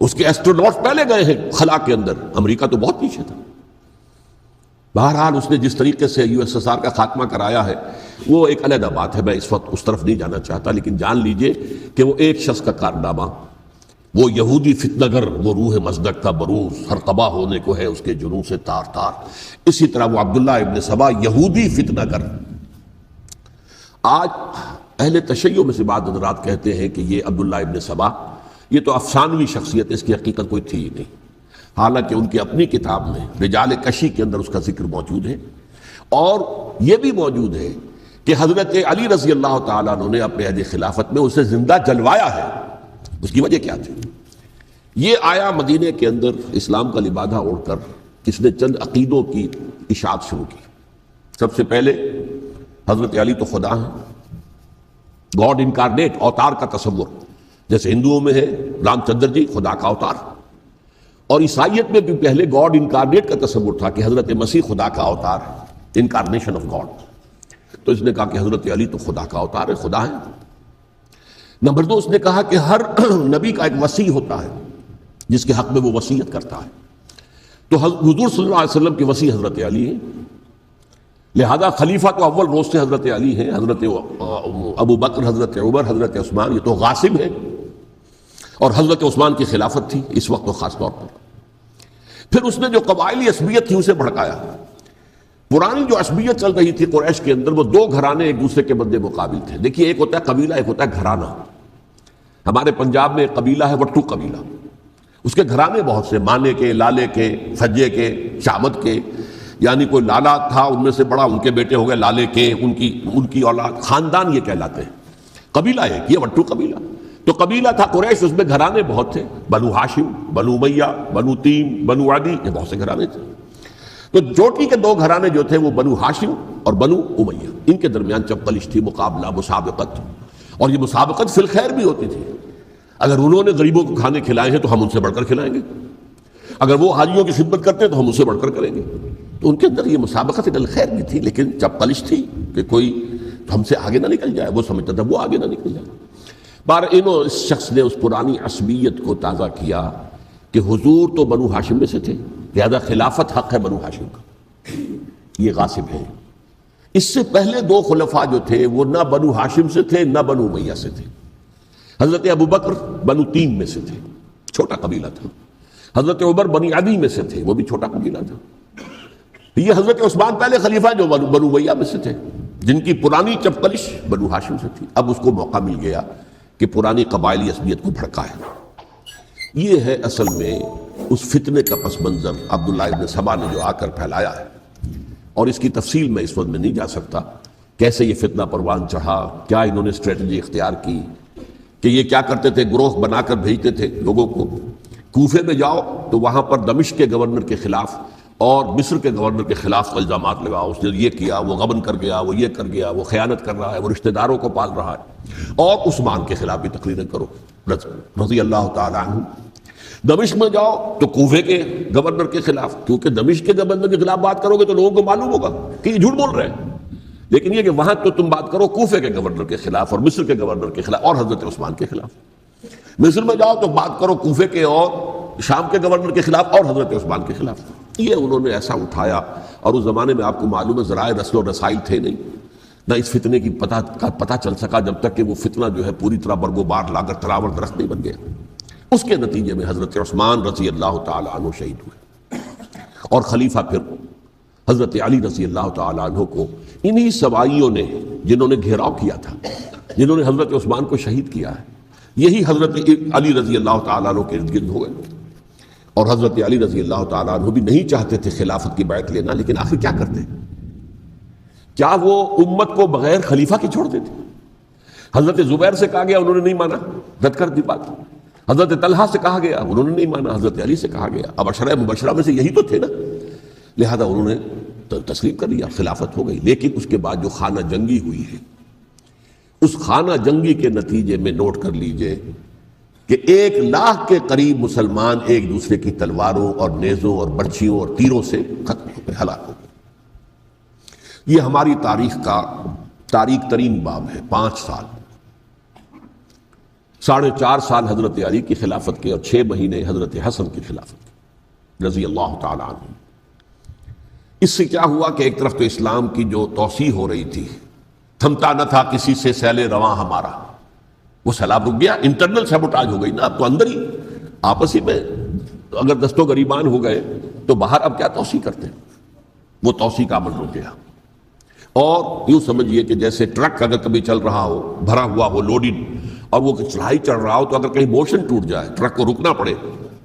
اس کے ایسٹروناٹس پہلے گئے ہیں خلا کے اندر، امریکہ تو بہت پیچھے تھا۔ بہرحال اس نے جس طریقے سے USSR کا خاتمہ کرایا ہے وہ ایک علیحدہ بات ہے، میں اس وقت اس طرف نہیں جانا چاہتا، لیکن جان لیجئے کہ وہ ایک شخص کا کارنامہ، وہ یہودی فتنہ گر، وہ روح مصدق کا بروز، ہر قبا ہونے کو ہے اس کے جنون سے تار تار۔ اسی طرح وہ عبداللہ ابن سبا، یہودی فتنہ گر۔ آج اہل تشیع میں سے بعض حضرات کہتے ہیں کہ یہ عبداللہ ابن سبا یہ تو افسانوی شخصیت ہے، اس کی حقیقت کوئی تھی ہی نہیں، حالانکہ ان کی اپنی کتاب میں رجال کشی کے اندر اس کا ذکر موجود ہے، اور یہ بھی موجود ہے کہ حضرت علی رضی اللہ تعالیٰ عنہ نے اپنے عہد خلافت میں اسے زندہ جلوایا ہے۔ اس کی وجہ کیا تھی؟ یہ آیا مدینے کے اندر اسلام کا لبادہ اوڑھ کر، اس نے چند عقیدوں کی اشاعت شروع کی۔ سب سے پہلے حضرت علی تو خدا ہیں، گاڈ انکارنیٹ، اوتار کا تصور، جیسے ہندوؤں میں ہے رام چندر جی خدا کا اوتار، اور عیسائیت میں بھی پہلے گاڈ انکارنیٹ کا تصور تھا کہ حضرت مسیح خدا کا اوتار، انکارنیشن آف گاڈ۔ تو اس نے کہا کہ حضرت علی تو خدا کا اوتار ہے، خدا ہے۔ نمبر 2، اس نے کہا کہ ہر نبی کا ایک وصی ہوتا ہے جس کے حق میں وہ وصیت کرتا ہے، تو حضور صلی اللہ علیہ وسلم کے وصی حضرت علی ہیں، لہذا خلیفہ تو اول روز سے حضرت علی ہیں، حضرت ابو بکر، حضرت عمر، حضرت عثمان یہ تو غاصب ہیں، اور حضرت عثمان کی خلافت تھی اس وقت تو خاص طور پر۔ پھر اس نے جو قبائلی عصبیت تھی اسے بھڑکایا۔ پرانی جو عصبیت چل رہی تھی قریش کے اندر، وہ 2 گھرانے ایک دوسرے کے مد مقابل تھے۔ دیکھیے، ایک ہوتا ہے قبیلہ، ایک ہوتا ہے گھرانہ۔ ہمارے پنجاب میں ایک قبیلہ ہے وٹو قبیلہ، اس کے گھرانے بہت سے، مانے کے، لالے کے، سجے کے، شامت کے، یعنی کوئی لالا تھا ان میں سے بڑا، ان کے بیٹے ہو گئے لالے کے، ان کی اولاد، خاندان یہ کہلاتے ہیں۔ قبیلہ ایک، یہ وٹو قبیلہ۔ تو قبیلہ تھا قریش، اس میں گھرانے بہت تھے، بنو ہاشم، بنو امیہ، بنو تیم، بنو عدی، یہ بہت سے گھرانے تھے۔ تو چوٹی کے 2 گھرانے جو تھے وہ بنو ہاشم اور بنو امیہ، ان کے درمیان چپقلش تھی، مقابلہ، مسابقت. اور یہ مسابقت فی الخیر بھی ہوتی تھی. اگر انہوں نے غریبوں کو کھانے کھلائے ہیں تو ہم ان سے بڑھ کر کھلائیں گے، اگر وہ حاجیوں کی خدمت کرتے ہیں تو ہم ان سے بڑھ کر کریں گے. تو ان کے اندر یہ مسابقت الخیر بھی تھی، لیکن چپقلش تھی کہ کوئی ہم سے آگے نہ نکل جائے. وہ سمجھتا تھا وہ آگے نہ نکل جائے. اس شخص نے اس پرانی عصبیت کو تازہ کیا کہ حضور تو بنو ہاشم میں سے تھے، لہذا خلافت حق ہے بنو ہاشم کا، یہ غاصب ہے. اس سے پہلے دو خلفاء جو تھے وہ نہ بنو ہاشم سے تھے نہ بنو امیہ سے تھے. حضرت ابو بکر بنو تیم میں سے تھے، چھوٹا قبیلہ تھا. حضرت عمر بنی عدی میں سے تھے، وہ بھی چھوٹا قبیلہ تھا. یہ حضرت عثمان پہلے خلیفہ جو بنو امیہ میں سے تھے، جن کی پرانی چپقلش بنو ہاشم سے تھی. اب اس کو موقع مل گیا کہ پرانی قبائلی عصبیت کو بھڑکائے. یہ ہے اصل میں اس فتنے کا پس منظر عبداللہ ابن سبا نے جو آ کر پھیلایا ہے. اور اس کی تفصیل میں اس وقت میں نہیں جا سکتا، کیسے یہ فتنہ پروان چڑھا، کیا انہوں نے اسٹریٹجی اختیار کی. کہ یہ کیا کرتے تھے، گروہ بنا کر بھیجتے تھے لوگوں کو. کوفے میں جاؤ تو وہاں پر دمشق کے گورنر کے خلاف اور مصر کے گورنر کے خلاف الزامات لگاؤ، اس نے یہ کیا، وہ غبن کر گیا، وہ یہ کر گیا، وہ خیانت کر رہا ہے، وہ رشتہ داروں کو پال رہا ہے. اور عثمان کے خلاف بھی تقریریں کرو رضی اللہ تعالیٰ عنہ. دمشق میں جاؤ تو کوفے کے گورنر کے خلاف، کیونکہ دمشق کے گورنر کے خلاف بات کرو گے تو لوگوں کو معلوم ہوگا کہ یہ جھوٹ بول رہے ہیں. لیکن یہ کہ وہاں تو تم بات کرو کوفے کے گورنر کے خلاف اور مصر کے گورنر کے خلاف اور حضرت عثمان کے خلاف. مصر میں جاؤ تو بات کرو کوفے کے اور شام کے گورنر کے خلاف اور حضرت عثمان کے خلاف. یہ انہوں نے ایسا اٹھایا. اور اس زمانے میں آپ کو معلوم ہے ذرائع رسل و رسائل تھے نہیں، نہ اس فتنے کی پتہ چل سکا جب تک کہ وہ فتنہ جو ہے پوری طرح برگ و بار لا کر تراور درخت نہیں بن گیا. اس کے نتیجے میں حضرت عثمان رضی اللہ تعالیٰ عنہ شہید ہوئے، اور خلیفہ پھر حضرت علی رضی اللہ تعالیٰ عنہ کو انہی سوائیوں نے، جنہوں نے گھیراؤ کیا تھا، جنہوں نے حضرت عثمان کو شہید کیا ہے، یہی حضرت علی رضی اللہ تعالیٰ عنہ کے ارد گرد ہو گئے. اور حضرت علی رضی اللہ تعالیٰ عنہ بھی نہیں چاہتے تھے خلافت کی بیعت لینا، لیکن آخر کیا کرتے؟ کیا وہ امت کو بغیر خلیفہ کے چھوڑ دیتے؟ حضرت زبیر سے کہا گیا، انہوں نے نہیں مانا، رد کر دی بات. حضرت طلحہ سے کہا گیا، انہوں نے نہیں مانا. حضرت علی سے کہا گیا، اب عشرہ مبشرہ میں سے یہی تو تھے نا، لہذا انہوں نے تسلیم کر لیا، خلافت ہو گئی. لیکن اس کے بعد جو خانہ جنگی ہوئی ہے، اس خانہ جنگی کے نتیجے میں نوٹ کر لیجئے کہ 1,00,000 کے قریب مسلمان ایک دوسرے کی تلواروں اور نیزوں اور برچھیوں اور تیروں سے ختم ہو گئے، ہلاک ہو گئے. یہ ہماری تاریخ کا تاریک ترین باب ہے. 5 سال، 4.5 سال حضرت علی کی خلافت کے اور 6 مہینے حضرت حسن کی خلافت کے رضی اللہ تعالیٰ عنہ. اس سے کیا ہوا کہ ایک طرف تو اسلام کی جو توسیع ہو رہی تھی، تھمتا نہ تھا کسی سے سیل رواں ہمارا، وہ سیلاب رک گیا. انٹرنل سیبوٹاج ہو گئی نا، اب تو اندر ہی آپس ہی میں اگر دستوں گریبان ہو گئے تو باہر اب کیا توسیع کرتے ہیں. وہ توسیع کا عمل رک گیا. اور یوں سمجھیے کہ جیسے ٹرک اگر کبھی چل رہا ہو، بھرا ہوا ہو، لوڈڈ، اور وہ چڑھائی چڑھ رہا ہو تو اگر کہیں موشن ٹوٹ جائے، ٹرک کو رکنا پڑے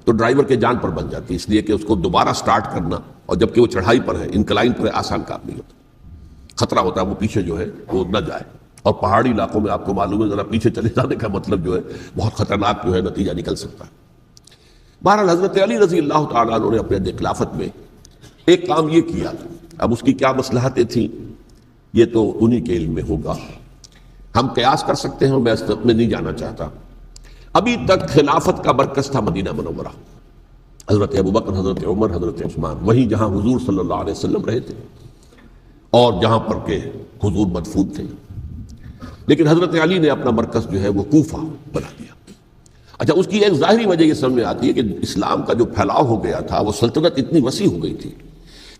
تو ڈرائیور کے جان پر بن جاتی، اس لیے کہ اس کو دوبارہ سٹارٹ کرنا، اور جبکہ وہ چڑھائی پر ہے، انکلائن پر ہے، آسان کام نہیں ہوتا. خطرہ ہوتا ہے وہ پیچھے جو ہے وہ نہ جائے. اور پہاڑی علاقوں میں آپ کو معلوم ہے ذرا پیچھے چلے جانے کا مطلب جو ہے بہت خطرناک جو ہے نتیجہ نکل سکتا ہے. بہرحال حضرت علی رضی اللہ تعالیٰ عنہ نے اپنے خلافت میں ایک کام یہ کیا. اب اس کی کیا مصلحتیں تھیں یہ تو انہی کے علم میں ہوگا، ہم قیاس کر سکتے ہیں، میں اس میں نہیں جانا چاہتا. ابھی تک خلافت کا مرکز تھا مدینہ منورہ، حضرت ابوبکر، حضرت عمر، حضرت عثمان، وہیں جہاں حضور صلی اللہ علیہ وسلم رہے تھے اور جہاں پر کہ حضور مدفون تھے. لیکن حضرت علی نے اپنا مرکز جو ہے وہ کوفہ بنا دیا. اچھا، اس کی ایک ظاہری وجہ یہ سمجھ میں آتی ہے کہ اسلام کا جو پھیلاؤ ہو گیا تھا، وہ سلطنت اتنی وسیع ہو گئی تھی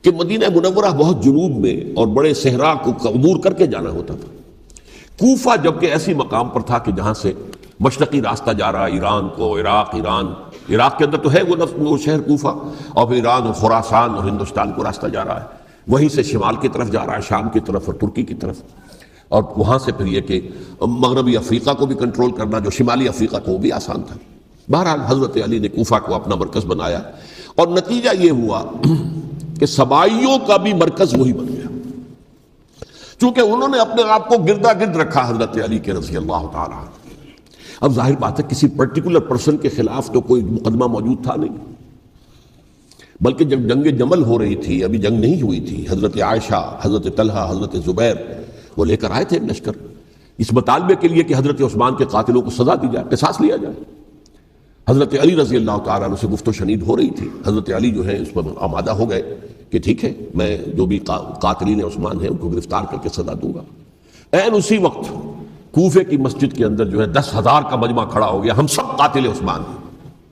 کہ مدینہ منورہ بہت جنوب میں اور بڑے صحرا کو عبور کر کے جانا ہوتا تھا. کوفہ جبکہ ایسی مقام پر تھا کہ جہاں سے مشرقی راستہ جا رہا ہے ایران کو، عراق کے اندر تو ہے وہ شہر کوفہ، اور پھر ایران اور خراسان اور ہندوستان کو راستہ جا رہا ہے، وہیں سے شمال کی طرف جا رہا ہے، شام کی طرف اور ترکی کی طرف، اور وہاں سے پھر یہ کہ مغربی افریقہ کو بھی کنٹرول کرنا، جو شمالی افریقہ کو بھی آسان تھا. بہرحال حضرت علی نے کوفہ کو اپنا مرکز بنایا، اور نتیجہ یہ ہوا کہ سبائیوں کا بھی مرکز وہی بن گیا، چونکہ انہوں نے اپنے آپ کو گردا گرد رکھا حضرت علی کے رضی اللہ تعالیٰ. اب ظاہر بات ہے کسی پرٹیکولر پرسن کے خلاف تو کوئی مقدمہ موجود تھا نہیں. بلکہ جب جنگ جمل ہو رہی تھی، ابھی جنگ نہیں ہوئی تھی، حضرت عائشہ، حضرت طلحہ، حضرت زبیر وہ لے کر آئے تھے لشکر اس مطالبے کے لیے کہ حضرت عثمان کے قاتلوں کو سزا دی جائے، قصاص لیا جائے۔ حضرت علی رضی اللہ تعالیٰ عنہ سے گفت و شنید ہو رہی تھی، حضرت علی جو ہے اس پر آمادہ ہو گئے کہ ٹھیک ہے میں جو بھی قاتلین عثمان ہیں ان کو گرفتار کر کے سزا دوں گا۔ عین اسی وقت کوفے کی مسجد کے اندر جو ہے 10,000 کا مجمع کھڑا ہو گیا، ہم سب قاتل عثمان ہیں،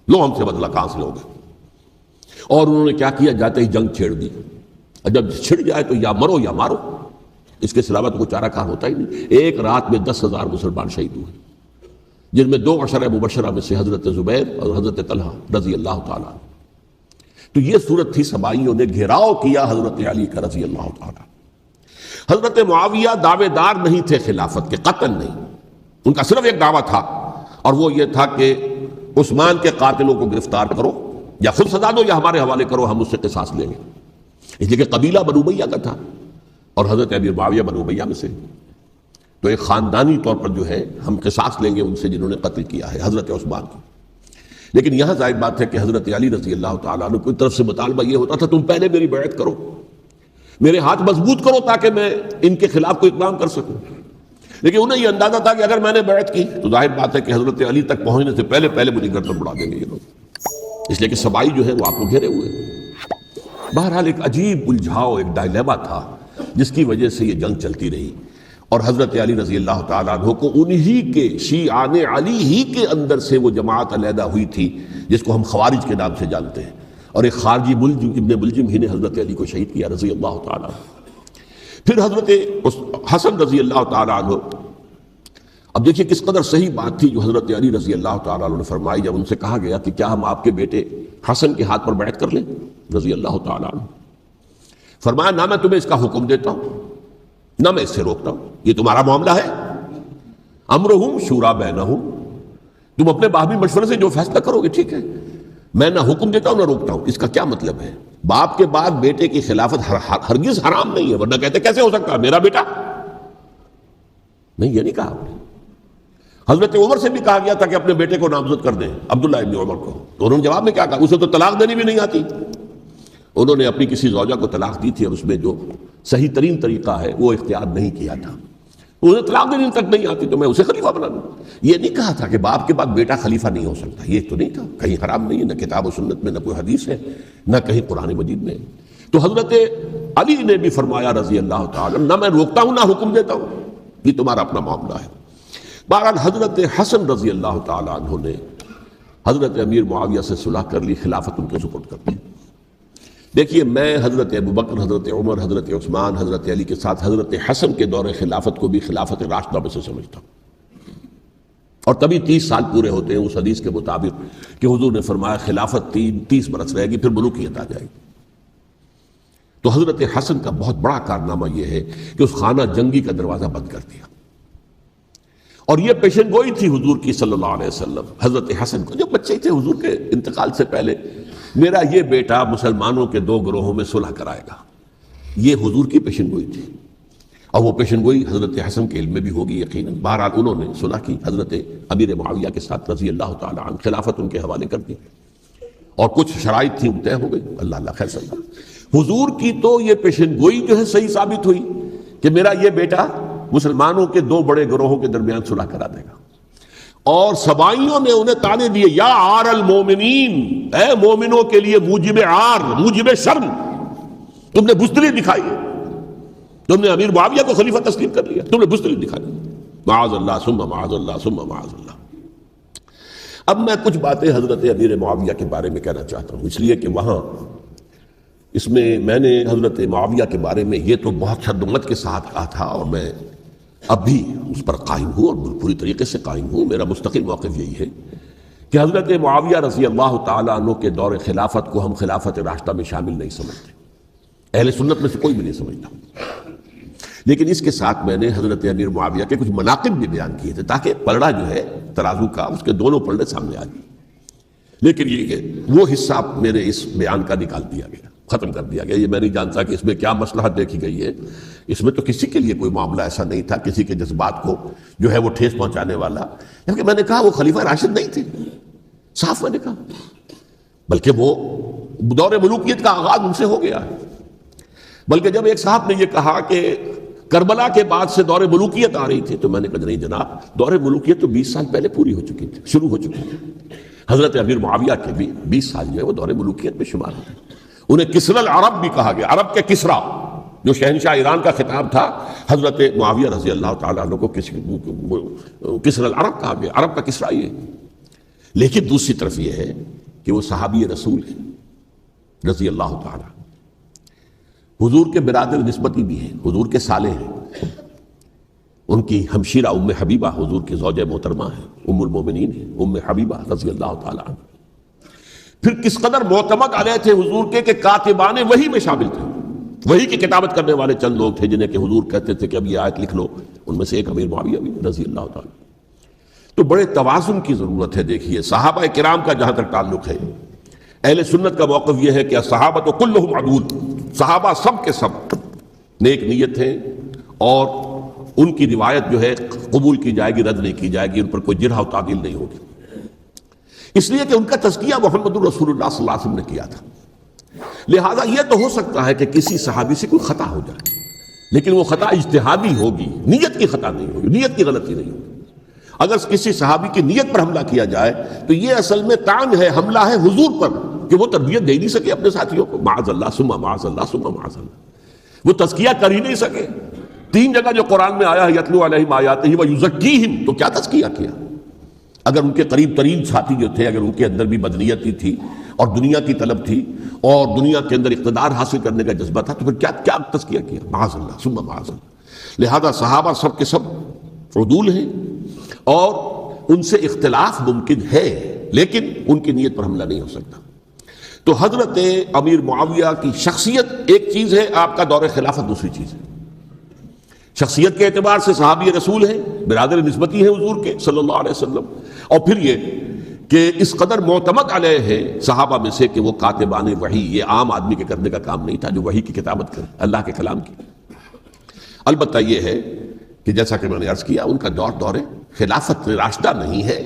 لو ہم سے بدلہ کہاں سے لوگے؟ اور انہوں نے کیا کیا، جاتے ہی جنگ چھیڑ دی۔ جب چھڑ جائے تو یا مرو یا مارو، اس کے سلاوت کوئی چارہ کار ہوتا ہی نہیں۔ ایک رات میں 10,000 مسلمان شہید ہوئے، جن میں 2 عشرہ مبشرہ میں سے حضرت زبیر اور حضرت طلحہ رضی اللہ تعالیٰ۔ تو یہ صورت تھی، سبائیوں نے گھیراؤ کیا حضرت علی کا رضی اللہ تعالیٰ۔ حضرت معاویہ دعوے دار نہیں تھے خلافت کے، قطعاً نہیں، ان کا صرف ایک دعویٰ تھا، اور وہ یہ تھا کہ عثمان کے قاتلوں کو گرفتار کرو، یا خود سزا دو یا ہمارے حوالے کرو، ہم اس سے قصاص لیں گے۔ اس لیے کہ قبیلہ بنو امیہ کا تھا اور حضرت امیر معاویہ بنو امیہ میں سے، تو ایک خاندانی طور پر جو ہے ہم قصاص لیں گے ان سے جنہوں نے قتل کیا ہے حضرت عثمان کو۔ لیکن یہاں ظاہر بات ہے کہ حضرت علی رضی اللہ تعالیٰ عنہ کی طرف سے مطالبہ یہ ہوتا تھا تم پہلے میری بیعت کرو، میرے ہاتھ مضبوط کرو تاکہ میں ان کے خلاف کوئی اقدام کر سکوں۔ لیکن انہیں یہ اندازہ تھا کہ اگر میں نے بیعت کی تو ظاہر بات ہے کہ حضرت علی تک پہنچنے سے پہلے مجھے گردن بڑھا دیں گے یہ لوگ، اس لیے کہ سبائی جو ہے وہ آپ کو گھیرے ہوئے۔ بہرحال ایک عجیب الجھاؤ، ایک ڈائلیما تھا جس کی وجہ سے یہ جنگ چلتی رہی، اور حضرت علی رضی اللہ تعالیٰ عنہ کو انہی کے شیعان علی ہی کے اندر سے وہ جماعت علیحدہ ہوئی تھی جس کو ہم خوارج کے نام سے جانتے ہیں، اور ایک خارجی ابن ملجم ہی نے حضرت علی کو شہید کیا رضی اللہ تعالیٰ عنہ۔ پھر حضرت حسن رضی اللہ تعالیٰ عنہ، اب دیکھیے کس قدر صحیح بات تھی جو حضرت علی رضی اللہ تعالیٰ عنہ نے فرمائی جب ان سے کہا گیا کہ کیا ہم آپ کے بیٹے حسن کے ہاتھ پر بیعت کر لیں رضی اللہ تعالیٰ عنہ؟ فرمایا نہ میں تمہیں اس کا حکم دیتا ہوں نہ میں اس سے روکتا ہوں، یہ تمہارا معاملہ ہے، امرہم شورا بینہم، تم اپنے باہمی مشورے سے جو فیصلہ کرو گے ٹھیک ہے، میں نہ حکم دیتا ہوں نہ روکتا ہوں۔ اس کا کیا مطلب ہے؟ باپ کے بعد بیٹے کی خلافت ہرگز حرام نہیں ہے، ورنہ کہتے کیسے ہو سکتا ہے میرا بیٹا؟ نہیں، یہ نہیں کہا آپ نے۔ حضرت عمر سے بھی کہا گیا تھا کہ اپنے بیٹے کو نامزد کر دیں، عبداللہ ابن عمر کو، تو انہوں نے جواب میں کیا کہا؟ اسے تو طلاق دینی بھی نہیں آتی۔ انہوں نے اپنی کسی زوجہ کو طلاق دی تھی اور اس میں جو صحیح ترین طریقہ ہے وہ اختیار نہیں کیا تھا، انہیں طلاق دینی تک نہیں آتی تو میں اسے خلیفہ بنا دوں۔ یہ نہیں کہا تھا کہ باپ کے بعد بیٹا خلیفہ نہیں ہو سکتا، یہ تو نہیں تھا، کہیں حرام نہیں ہے، نہ کتاب و سنت میں، نہ کوئی حدیث ہے، نہ کہیں قرآن مجید میں۔ تو حضرت علی نے بھی فرمایا رضی اللہ تعالیٰ نہ میں روکتا ہوں نہ حکم دیتا ہوں، یہ تمہارا اپنا معاملہ ہے۔ بہرحال حضرت حسن رضی اللہ تعالیٰ عنہ نے حضرت امیر معاویہ سے صلح کر لی، خلافت ان کے سپرد کر دی۔ دیکھیے میں حضرت ابوبکر، حضرت عمر، حضرت عثمان، حضرت علی کے ساتھ حضرت حسن کے دور خلافت کو بھی خلافت راشدہ میں سے سمجھتا ہوں، اور تبھی 30 سال پورے ہوتے ہیں اس حدیث کے مطابق کہ حضور نے فرمایا خلافت 30 برس رہے گی پھر ملوکیت آ جائے گی۔ تو حضرت حسن کا بہت بڑا کارنامہ یہ ہے کہ اس خانہ جنگی کا دروازہ بند کر دیا، اور یہ پیشن گوئی تھی حضور کی صلی اللہ علیہ وسلم حضرت حسن کو، جب بچے تھے حضور کے انتقال سے پہلے، میرا یہ بیٹا مسلمانوں کے 2 گروہوں میں صلح کرائے گا، یہ حضور کی پیشن گوئی تھی، اور وہ پیشن گوئی حضرت حسن کے علم میں بھی ہوگی یقیناً۔ بہرحال انہوں نے صلح کی حضرت امیر معاویہ کے ساتھ رضی اللہ تعالیٰ عنہ، خلافت ان کے حوالے کر دی، اور کچھ شرائط تھیں طے ہو گئی، اللہ خیر صلی اللہ۔ حضور کی تو یہ پیشن گوئی جو ہے صحیح ثابت ہوئی کہ میرا یہ بیٹا مسلمانوں کے 2 بڑے گروہوں کے درمیان صلح کرا دے گا، اور سبائیوں نے انہیں تانے دیے یا عار المومنین، اے مومنوں کے لیے موجب عار، موجب شرم، تم نے بزدلی دکھائی ہے، تم نے امیر معاویہ کو خلیفہ تسلیم کر لیا، تم نے بزدلی دکھائی، معاذ اللہ ثم معاذ اللہ ثم معاذ اللہ۔ اب میں کچھ باتیں حضرت امیر معاویہ کے بارے میں کہنا چاہتا ہوں، اس لیے کہ وہاں اس میں نے حضرت معاویہ کے بارے میں یہ تو بہت شدت کے ساتھ کہا تھا، اور میں اب بھی اس پر قائم ہوں اور پوری طریقے سے قائم ہوں۔ میرا مستقل موقف یہی ہے کہ حضرت معاویہ رضی اللہ تعالیٰ عنہ کے دور خلافت کو ہم خلافت راشدہ میں شامل نہیں سمجھتے، اہل سنت میں سے کوئی بھی نہیں سمجھتا، لیکن اس کے ساتھ میں نے حضرت امیر معاویہ کے کچھ مناقب بھی بیان کیے تھے تاکہ پلڑا جو ہے ترازو کا اس کے دونوں پلڑے سامنے آ جائیں۔ لیکن یہ کہ وہ حصہ میرے اس بیان کا نکال دیا گیا، ختم کر دیا گیا، یہ میں نہیں جانتا کہ اس میں کیا مصلحت دیکھی گئی ہے، اس میں تو کسی کے لیے کوئی معاملہ ایسا نہیں تھا کسی کے جذبات کو جو ہے وہ ٹھیس پہنچانے والا، کیونکہ میں نے کہا وہ خلیفہ راشد نہیں تھے، صاف میں نے کہا، بلکہ وہ دور ملوکیت کا آغاز ان سے ہو گیا ہے۔ بلکہ جب ایک صاحب نے یہ کہا کہ کربلا کے بعد سے دور ملوکیت آ رہی تھی، تو میں نے کہا نہیں جناب، دور ملوکیت تو 20 سال پہلے پوری ہو چکی تھی، شروع ہو چکی تھی۔ حضرت امیر معاویہ کے بھی 20 سال جو ہے وہ دور ملوکیت میں شمار ہوتے ہیں۔ انہیں کسری العرب بھی کہا گیا، عرب کے کسریٰ، جو شہنشاہ ایران کا خطاب تھا، حضرت معاویہ رضی اللہ تعالیٰ عنہ کو کسری العرب کہا گیا، عرب کا کسریٰ یہ۔ لیکن دوسری طرف یہ ہے کہ وہ صحابی رسول ہیں رضی اللہ تعالیٰ، حضور کے برادر نسبتی بھی ہیں، حضور کے سالے ہیں، ان کی ہمشیرہ ام حبیبہ حضور کی زوجہ محترمہ ہیں، ام المومنین ہیں ام حبیبہ رضی اللہ تعالیٰ عنہ۔ پھر کس قدر معتمد علیہ تھے حضور کے کہ کاتبان وحی میں شامل تھے، وحی کی کتابت کرنے والے چند لوگ تھے جنہیں کہ حضور کہتے تھے کہ اب یہ آیت لکھ لو، ان میں سے ایک امیر معاویہ بھی رضی اللہ تعالیٰ۔ تو بڑے توازن کی ضرورت ہے۔ دیکھیے صحابہ کرام کا جہاں تک تعلق ہے، اہل سنت کا موقف یہ ہے کہ صحابہ تو کلہم عدول، صحابہ سب کے سب نیک نیت ہیں، اور ان کی روایت جو ہے قبول کی جائے گی، رد نہیں کی جائے گی، ان پر کوئی جرح و تعدیل نہیں ہوگی، اس لیے کہ ان کا تزکیہ محمد رسول اللہ صلی اللہ علیہ وسلم نے کیا تھا۔ لہذا یہ تو ہو سکتا ہے کہ کسی صحابی سے کوئی خطا ہو جائے، لیکن وہ خطا اجتہادی ہوگی، نیت کی خطا نہیں ہوگی، نیت کی غلطی نہیں ہوگی۔ اگر کسی صحابی کی نیت پر حملہ کیا جائے تو یہ اصل میں طعن ہے، حملہ ہے حضور پر کہ وہ تربیت دے نہیں سکے اپنے ساتھیوں کو، معاذ اللہ ثم معاذ اللہ ثم معاذ اللہ، وہ تزکیہ کر ہی نہیں سکے۔ 3 جگہ جو قرآن میں آیا ہے یتلو علیہم آیاتہ ویزکیہم، تو کیا تزکیہ کیا؟ اگر ان کے قریب ترین ساتھی جو تھے، اگر ان کے اندر بھی بدنیتی تھی اور دنیا کی طلب تھی اور دنیا کے اندر اقتدار حاصل کرنے کا جذبہ تھا، تو پھر کیا تزکیہ کیا؟ معاذ اللہ ثم معاذ اللہ۔ لہذا صحابہ سب کے سب عدول ہیں، اور ان سے اختلاف ممکن ہے، لیکن ان کی نیت پر حملہ نہیں ہو سکتا۔ تو حضرت امیر معاویہ کی شخصیت ایک چیز ہے، آپ کا دور خلافت دوسری چیز ہے۔ شخصیت کے اعتبار سے صحابی رسول ہیں، برادر نسبتی ہیں حضور کے صلی اللہ علیہ وسلم، اور پھر یہ کہ اس قدر معتمد علیہ ہے صحابہ میں سے کہ وہ کاتبان وحی، یہ عام آدمی کے کرنے کا کام نہیں تھا جو وحی کی کتابت کرے، اللہ کے کلام کی۔ البتہ یہ ہے کہ جیسا کہ میں نے عرض کیا، ان کا دور خلافت راشدہ نہیں ہے،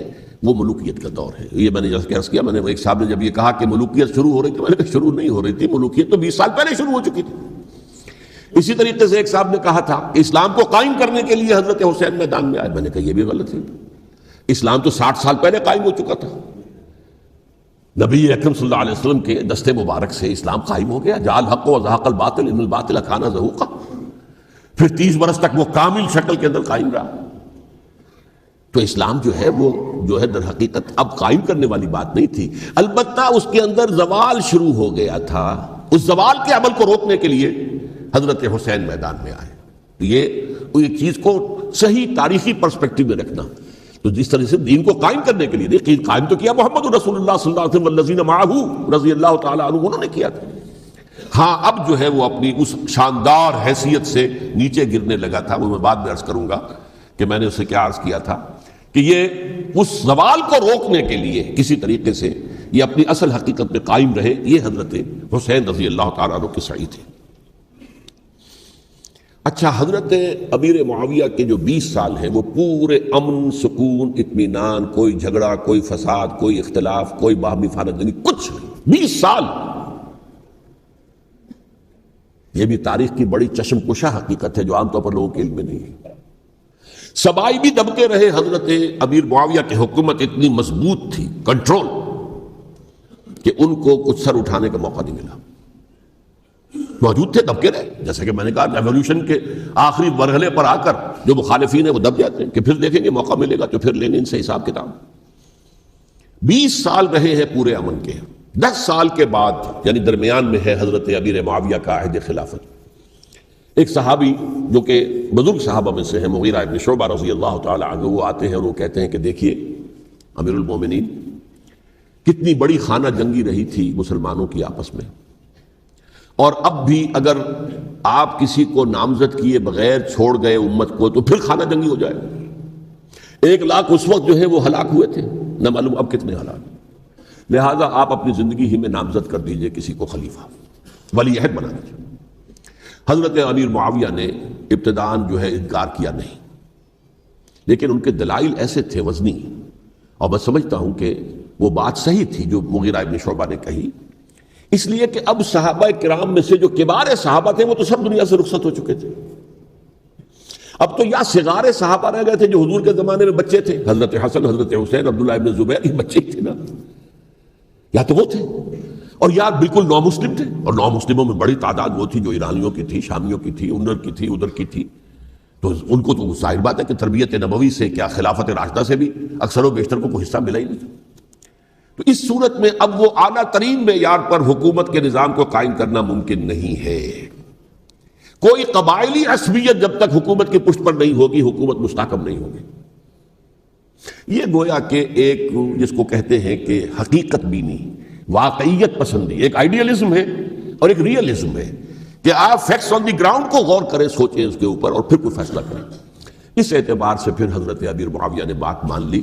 وہ ملوکیت کا دور ہے۔ یہ میں نے جیسا کہ عرض کیا، میں نے ایک صاحب نے جب یہ کہا کہ ملوکیت شروع ہو رہی تھی، میں نے کہا شروع نہیں ہو رہی تھی، ملوکیت تو 20 سال پہلے شروع ہو چکی تھی۔ اسی طریقے سے ایک صاحب نے کہا تھا کہ اسلام کو قائم کرنے کے لیے حضرت حسین میدان میں آئے، میں نے کہا یہ بھی غلط ہے، اسلام تو 60 سال پہلے قائم ہو چکا تھا، نبی اکرم صلی اللہ علیہ وسلم کے دستے مبارک سے اسلام قائم ہو گیا، جعل الحق وزهق الباطل ان الباطل کان زهوقا، پھر 30 برس تک وہ کامل شکل کے اندر قائم رہا۔ تو اسلام جو ہے در حقیقت اب قائم کرنے والی بات نہیں تھی، البتہ اس کے اندر زوال شروع ہو گیا تھا، اس زوال کے عمل کو روکنے کے لیے حضرت حسین میدان میں آئے۔ یہ ایک چیز کو صحیح تاریخی پرسپیکٹو میں رکھنا، تو جس طرح سے دین کو قائم کرنے کے لیے دیکھیں، قائم تو کیا محمد رسول اللہ صلی اللہ علیہ وسلم والذین معہ رضی اللہ تعالیٰ عنہ، انہوں نے کیا تھا۔ ہاں اب جو ہے وہ اپنی اس شاندار حیثیت سے نیچے گرنے لگا تھا، وہ میں بعد میں عرض کروں گا کہ میں نے اسے کیا عرض کیا تھا کہ یہ اس زوال کو روکنے کے لیے کسی طریقے سے یہ اپنی اصل حقیقت میں قائم رہے، یہ حضرت حسین رضی اللہ تعالیٰ عنہ کے سعی تھے۔ اچھا، حضرت امیر معاویہ کے جو 20 سال ہیں وہ پورے امن، سکون، اطمینان، کوئی جھگڑا، کوئی فساد، کوئی اختلاف، کوئی باہمی فانہ، کچھ نہیں، 20 سال۔ یہ بھی تاریخ کی بڑی چشم کشا حقیقت ہے جو عام طور پر لوگوں کے علم میں نہیں ہے۔ سبائی بھی دبتے رہے، حضرت امیر معاویہ کی حکومت اتنی مضبوط تھی، کنٹرول، کہ ان کو کچھ سر اٹھانے کا موقع نہیں ملا، موجود تھے، دبکے رہے۔ جیسا کہ میں نے کہا، ریولوشن کے آخری مرحلے پر آ کر جو مخالفین ہیں وہ دب جاتے ہیں کہ پھر دیکھیں گے موقع ملے گا تو پھر لیں گے ان سے حساب کتاب۔ 20 سال رہے ہیں پورے امن کے، 10 سال کے بعد یعنی درمیان میں ہے حضرت امیر معاویہ کا عہد خلافت۔ ایک صحابی جو کہ بزرگ صحابہ میں سے ہیں، مغیرہ ابن شعبہ رضی اللہ تعالی عنہ، وہ آتے ہیں اور وہ کہتے ہیں کہ دیکھیے امیر المومنین، کتنی بڑی خانہ جنگی رہی تھی مسلمانوں کی آپس میں، اور اب بھی اگر آپ کسی کو نامزد کیے بغیر چھوڑ گئے امت کو تو پھر خانہ جنگی ہو جائے۔ 1 لاکھ اس وقت جو ہے وہ ہلاک ہوئے تھے، نہ معلوم اب کتنے ہلاک، لہٰذا آپ اپنی زندگی ہی میں نامزد کر دیجئے کسی کو خلیفہ، ولی عہد بنا دیجئے۔ حضرت امیر معاویہ نے ابتداءً جو ہے انکار کیا نہیں، لیکن ان کے دلائل ایسے تھے وزنی، اور میں سمجھتا ہوں کہ وہ بات صحیح تھی جو مغیرہ ابن شعبہ نے کہی اس لیے کہ اب صحابہ کرام میں سے جو کبار صحابہ تھے وہ تو سب دنیا سے رخصت ہو چکے تھے. اب تو یا صغار صحابہ رہ گئے تھے جو حضور کے زمانے میں بچے تھے، حضرت حسن، حضرت حسین، عبداللہ ابن زبیر، یہ بچے ہی تھے نا، یا تو وہ تھے، اور یا بالکل نو مسلم تھے. اور نو مسلموں میں بڑی تعداد وہ تھی جو ایرانیوں کی تھی، شامیوں کی تھی، ادھر کی تھی، ادھر کی تھی. تو ان کو تو ظاہر بات ہے کہ تربیت نبوی سے کیا خلافت راشدہ سے بھی اکثر و بیشتر کو کوئی حصہ ملا ہی نہیں تھا. تو اس صورت میں اب وہ اعلیٰ ترین معیار پر حکومت کے نظام کو قائم کرنا ممکن نہیں ہے. کوئی قبائلی عصبیت جب تک حکومت کی پشت پر نہیں ہوگی حکومت مستحکم نہیں ہوگی. یہ گویا کہ ایک جس کو کہتے ہیں کہ حقیقت بینی، واقعیت پسندی، ایک آئیڈیالزم ہے اور ایک ریئلزم ہے کہ آپ فیکٹس آن دی گراؤنڈ کو غور کریں، سوچیں اس کے اوپر اور پھر کوئی فیصلہ کریں. اس اعتبار سے پھر حضرت امیر معاویہ نے بات مان لی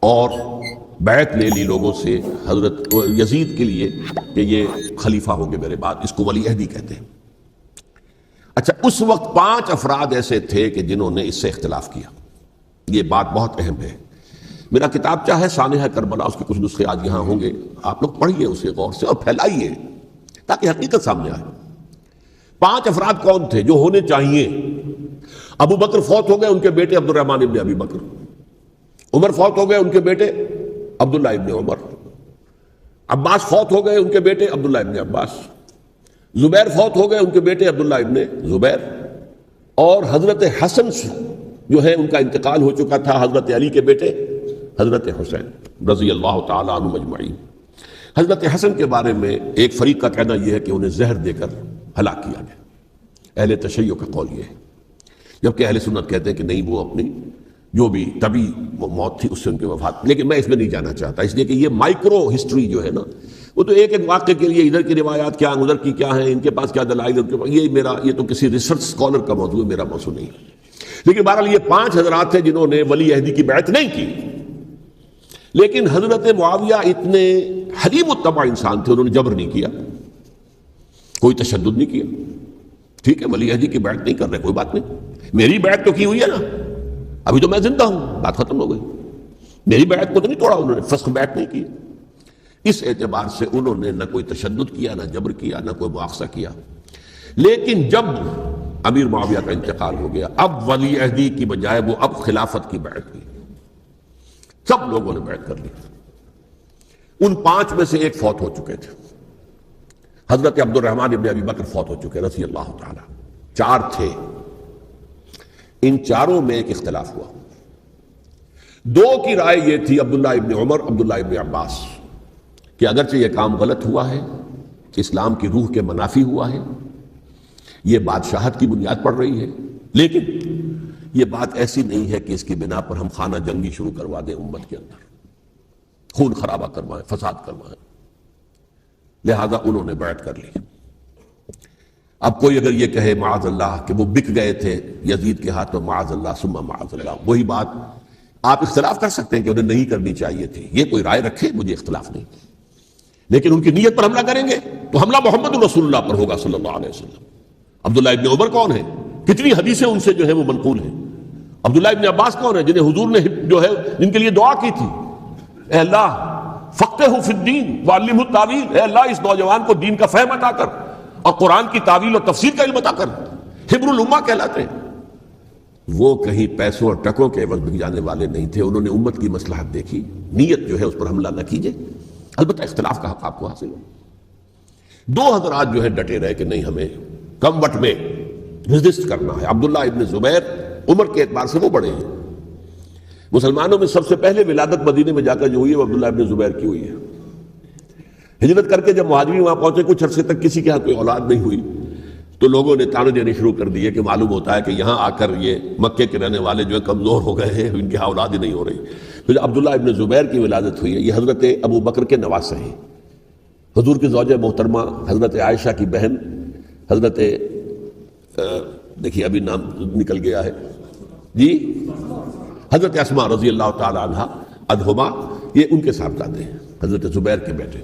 اور بیعت لے لی لوگوں سے حضرت یزید کے لیے کہ یہ خلیفہ ہوں گے میرے بعد. اس کو ولی عہدی کہتے ہیں. اچھا، اس وقت 5 افراد ایسے تھے کہ جنہوں نے اس سے اختلاف کیا. یہ بات بہت اہم ہے. میرا کتابچہ ہے سانحہ کربلا، اس کے کچھ نسخے آج یہاں ہوں گے، آپ لوگ پڑھیے اسے غور سے اور پھیلائیے تاکہ حقیقت سامنے آئے. 5 افراد کون تھے جو ہونے چاہیے؟ ابو بکر فوت ہو گئے، ان کے بیٹے عبد الرحمن ابن ابی بکر. عمر فوت ہو گئے، ان کے بیٹے عبداللہ ابن عمر. عباس فوت ہو گئے، ان کے بیٹے عبداللہ ابن عباس. زبیر فوت ہو گئے، ان کے بیٹے عبداللہ ابن زبیر. اور حضرت حسن جو ہے ان کا انتقال ہو چکا تھا، حضرت علی کے بیٹے حضرت حسین رضی اللہ تعالیٰ عنہ مجمعین. حضرت حسن کے بارے میں ایک فریق کا کہنا یہ ہے کہ انہیں زہر دے کر ہلاک کیا گیا. اہل تشیع کا قول یہ ہے، جبکہ اہل سنت کہتے ہیں کہ نہیں، وہ اپنی جو بھی طبی موت تھی اس سے ان کی وفات. لیکن میں اس میں نہیں جانا چاہتا، اس لیے کہ یہ مائکرو ہسٹری جو ہے نا، وہ تو ایک ایک واقعے کے لیے ادھر کی روایات کیا، ادھر کی کیا ہیں، ان کے پاس کیا دلائل، یہ تو کسی ریسرچ اسکالر کا موضوع ہے، میرا موضوع نہیں. لیکن بہرحال یہ 5 حضرات تھے جنہوں نے ولی عہدی کی بیعت نہیں کی. لیکن حضرت معاویہ اتنے حلیم الطبع انسان تھے، انہوں نے جبر نہیں کیا، کوئی تشدد نہیں کیا. ٹھیک ہے، ولی عہدی کی بیعت نہیں کر رہے، کوئی بات نہیں، میری بیعت تو کی ہوئی ہے نا، ابھی تو میں زندہ ہوں، بات ختم ہو گئی. میری بیعت کو تو نہیں توڑا انہوں نے، فسخ بیعت نہیں کی. اس اعتبار سے انہوں نے نہ کوئی تشدد کیا، نہ جبر کیا، نہ کوئی مواخذہ کیا. لیکن جب امیر معاویہ کا انتقال ہو گیا، اب ولی عہدی کی بجائے وہ اب خلافت کی بیعت کی. سب لوگوں نے بیعت کر لی. ان 5 میں سے ایک فوت ہو چکے تھے. حضرت عبد الرحمن ابن ابی بکر فوت ہو چکے رضی اللہ تعالی. 4 تھے، ان 4 میں ایک اختلاف ہوا. 2 کی رائے یہ تھی، عبداللہ ابن عمر، عبداللہ ابن عباس، کہ اگرچہ یہ کام غلط ہوا ہے، کہ اسلام کی روح کے منافی ہوا ہے، یہ بادشاہت کی بنیاد پڑ رہی ہے، لیکن یہ بات ایسی نہیں ہے کہ اس کی بنا پر ہم خانہ جنگی شروع کروا دیں، امت کے اندر خون خرابہ کروائیں، فساد کروائیں. لہذا انہوں نے بیعت کر لی. اب کوئی اگر یہ کہے معاذ اللہ کہ وہ بک گئے تھے یزید کے ہاتھ میں، معاذ اللہ ثم معاذ اللہ، وہی بات آپ اختلاف کر سکتے ہیں کہ انہیں نہیں کرنی چاہیے تھی، یہ کوئی رائے رکھے، مجھے اختلاف نہیں. لیکن ان کی نیت پر حملہ کریں گے تو حملہ محمد رسول اللہ پر ہوگا صلی اللہ علیہ وسلم. عبداللہ ابن عمر کون ہے؟ کتنی حدیثیں ان سے جو ہے وہ منقول ہیں. عبداللہ ابن عباس کون ہے؟ جنہیں حضور نے جو ہے جن کے لیے دعا کی تھی، اے اللہ فقہہ فی الدین وعلمہ التاویل، اے اللہ اس نوجوان کو دین کا فہم عطا کر اور قرآن کی تعویل اور تفسیر کا علم عطا کر. حبر الامہ کہلاتے ہیں. وہ کہیں پیسوں اور ٹکوں کے عوض بک جانے والے نہیں تھے. انہوں نے امت کی مصلحت دیکھی، نیت جو ہے اس پر حملہ نہ کیجیے. البتہ اختلاف کا حق آپ کو حاصل ہو. 2 حضرات جو ہے ڈٹے رہے کہ نہیں، ہمیں کم وٹ میں ریزسٹ کرنا ہے. عبداللہ ابن زبیر عمر کے اعتبار سے وہ بڑے ہیں. مسلمانوں میں سب سے پہلے ولادت مدینے میں جا کر جو ہوئی ہے وہ عبداللہ ابن زبیر کی ہوئی ہے. ہجرت کر کے جب مہاجرین وہاں پہنچے، کچھ عرصے تک کسی کے ہاں کوئی اولاد نہیں ہوئی، تو لوگوں نے تانے دینے شروع کر دیے کہ معلوم ہوتا ہے کہ یہاں آ کر یہ مکے کے رہنے والے جو ہے کمزور ہو گئے ہیں، ان کے ہاں اولاد ہی نہیں ہو رہی. پھر عبداللہ ابن زبیر کی ولادت ہوئی ہے. یہ حضرت ابو بکر کے نواسے ہیں. حضور کی زوجہ محترمہ حضرت عائشہ کی بہن حضرت دیکھیے ابھی نام نکل گیا ہے جی، حضرت اسماء رضی اللہ تعالی عنہ ادہما، یہ ان کے صاحبزادے ہیں، حضرت زبیر کے بیٹے.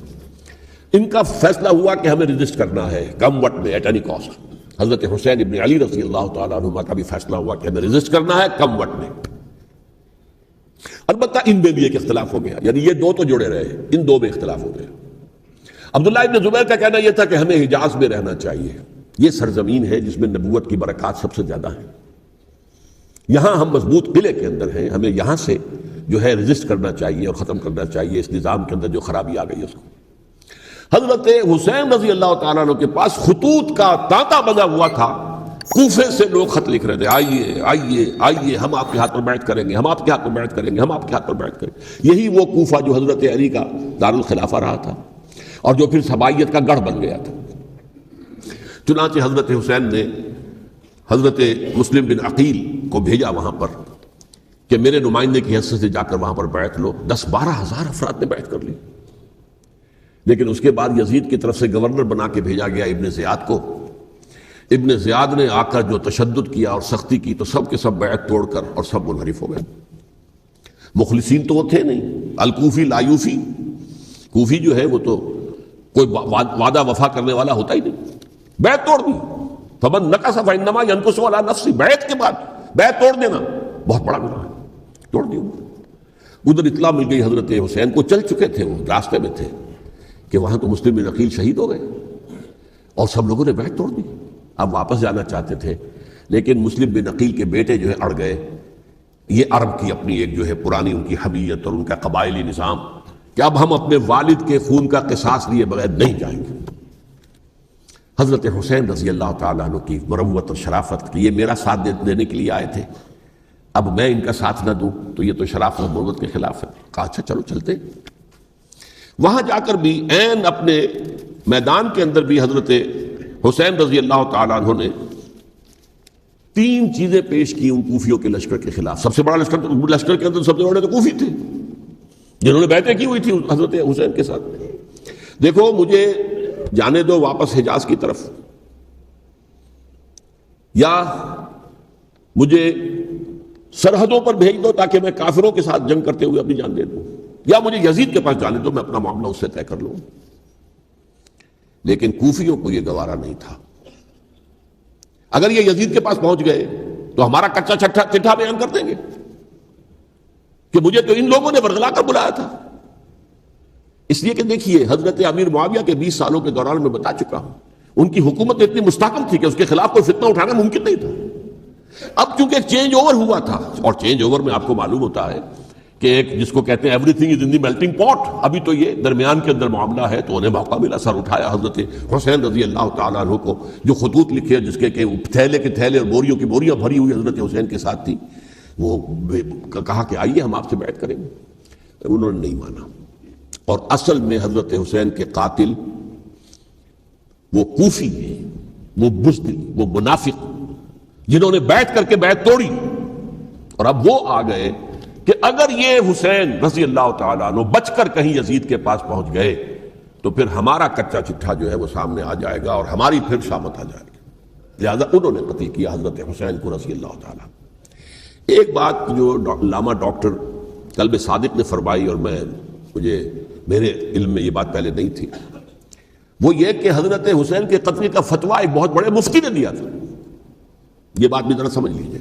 ان کا فیصلہ ہوا کہ ہمیں رجسٹ کرنا ہے کم وٹ میں، ایٹ اینی کاسٹ. حضرت حسین ابن علی رضی اللہ تعالی عنہما کا بھی فیصلہ ہوا کہ ہمیں رجسٹ کرنا ہے کم وٹ میں. البتہ ان میں بھی ایک اختلاف ہو گیا، یعنی یہ 2 تو جڑے رہے، ان 2 میں اختلاف ہو گیا. عبداللہ ابن زبیر کا کہنا یہ تھا کہ ہمیں حجاز میں رہنا چاہیے، یہ سرزمین ہے جس میں نبوت کی برکات سب سے زیادہ ہیں، یہاں ہم مضبوط قلعے کے اندر ہیں، ہمیں یہاں سے جو ہے ریزسٹ کرنا چاہیے اور ختم کرنا چاہیے اس نظام کے اندر جو خرابی آ گئی ہے اس کو۔ حضرت حسین رضی اللہ تعالیٰ عنہ کے پاس خطوط کا تانتا بنا ہوا تھا، کوفے سے لوگ خط لکھ رہے تھے، آئیے آئیے آئیے، ہم آپ کے ہاتھ پر بیعت کریں گے، ہم آپ کے ہاتھ پر بیعت کریں گے، ہم آپ کے ہاتھ پر بیعت کریں گے۔ یہی وہ کوفہ جو حضرت علی کا دارالخلافہ رہا تھا اور جو پھر سبائیت کا گڑھ بن گیا تھا۔ چنانچہ حضرت حسین نے حضرت مسلم بن عقیل کو بھیجا وہاں پر کہ میرے نمائندے کی حیثیت سے جا کر وہاں پر بیعت لو۔ 10-12 ہزار افراد نے بیعت کر لی، لیکن اس کے بعد یزید کی طرف سے گورنر بنا کے بھیجا گیا ابن زیاد کو۔ ابن زیاد نے آ کر جو تشدد کیا اور سختی کی تو سب کے سب بیعت توڑ کر اور سب منحرف ہو گئے۔ مخلصین تو وہ تھے نہیں، الکوفی لایوفی، کوفی جو ہے وہ تو کوئی وعدہ وفا کرنے والا ہوتا ہی نہیں، بیعت توڑ دی۔ فمن نقص فانما ينقص على نفسه، بیعت کے بعد بیعت توڑ دینا بہت بڑا گناہ ہے، توڑ دی۔ ادھر اطلاع مل گئی حضرت حسین کو، چل چکے تھے، وہ راستے میں تھے کہ وہاں تو مسلم بن عقیل شہید ہو گئے اور سب لوگوں نے بیعت توڑ دی۔ اب واپس جانا چاہتے تھے لیکن مسلم بن عقیل کے بیٹے جو ہے اڑ گئے۔ یہ عرب کی اپنی ایک جو ہے پرانی ان کی حمیت اور ان کا قبائلی نظام کہ اب ہم اپنے والد کے خون کا قصاص لیے بغیر نہیں جائیں گے۔ حضرت حسین رضی اللہ تعالیٰ عنہ کی مروت اور شرافت کہ یہ میرا ساتھ دینے کے لیے آئے تھے، اب میں ان کا ساتھ نہ دوں تو یہ تو شرافت اور مروت کے خلاف ہے۔ کہا اچھا چلو چلتے۔ وہاں جا کر بھی عین اپنے میدان کے اندر بھی حضرت حسین رضی اللہ تعالیٰ عنہ نے 3 چیزیں پیش کی ان کوفیوں کے لشکر کے خلاف۔ سب سے بڑا لشکر کے اندر سب سے بڑے تو کوفی تھے جنہوں نے بیعتیں کی ہوئی تھی حضرت حسین کے ساتھ۔ دیکھو مجھے جانے دو واپس حجاز کی طرف، یا مجھے سرحدوں پر بھیج دو تاکہ میں کافروں کے ساتھ جنگ کرتے ہوئے اپنی جان دے دوں، یا مجھے یزید کے پاس جانے دو، میں اپنا معاملہ اس سے طے کر لوں۔ لیکن کوفیوں کو یہ گوارا نہیں تھا۔ اگر یہ یزید کے پاس پہنچ گئے تو ہمارا کچا چٹھا بیان کر دیں گے کہ مجھے تو ان لوگوں نے ورغلا کر بلایا تھا۔ اس لیے کہ دیکھیے حضرت امیر معاویہ کے 20 سالوں کے دوران میں بتا چکا ہوں ان کی حکومت اتنی مستحکم تھی کہ اس کے خلاف کوئی فتنہ اٹھانا ممکن نہیں تھا۔ اب چونکہ ایک چینج اوور ہوا تھا، اور چینج اوور میں آپ کو معلوم ہوتا ہے کہ ایک جس کو کہتے ہیں every thing is in the melting پاٹ، ابھی تو یہ درمیان کے اندر معاملہ ہے، تو انہیں موقع ملا، سر اٹھایا حضرت حسین رضی اللہ تعالیٰ عنہ کو، جو خطوط لکھے جس کے کہ تھیلے کے تھیلے اور بوریوں کی بوریاں بھری ہوئی حضرت حسین کے ساتھ تھی، وہ کہا کہ آئیے ہم آپ سے بیعت کریں گے۔ انہوں نے نہیں مانا، اور اصل میں حضرت حسین کے قاتل وہ کوفی ہیں، وہ بزدل، وہ منافق جنہوں نے بیعت کر کے بیعت توڑی، اور اب وہ آ گئے کہ اگر یہ حسین رضی اللہ تعالیٰ عنہ بچ کر کہیں یزید کے پاس پہنچ گئے تو پھر ہمارا کچا چٹھا جو ہے وہ سامنے آ جائے گا اور ہماری پھر شامت آ جائے گی۔ لہذا انہوں نے قتل کیا حضرت حسین کو رضی اللہ تعالیٰ۔ ایک بات جو علامہ ڈاکٹر قلب صادق نے فرمائی، اور میرے علم میں یہ بات پہلے نہیں تھی، وہ یہ کہ حضرت حسین کے قتل کا فتویٰ ایک بہت بڑے مفتی نے دیا تھا۔ یہ بات بھی ذرا سمجھ لیجیے،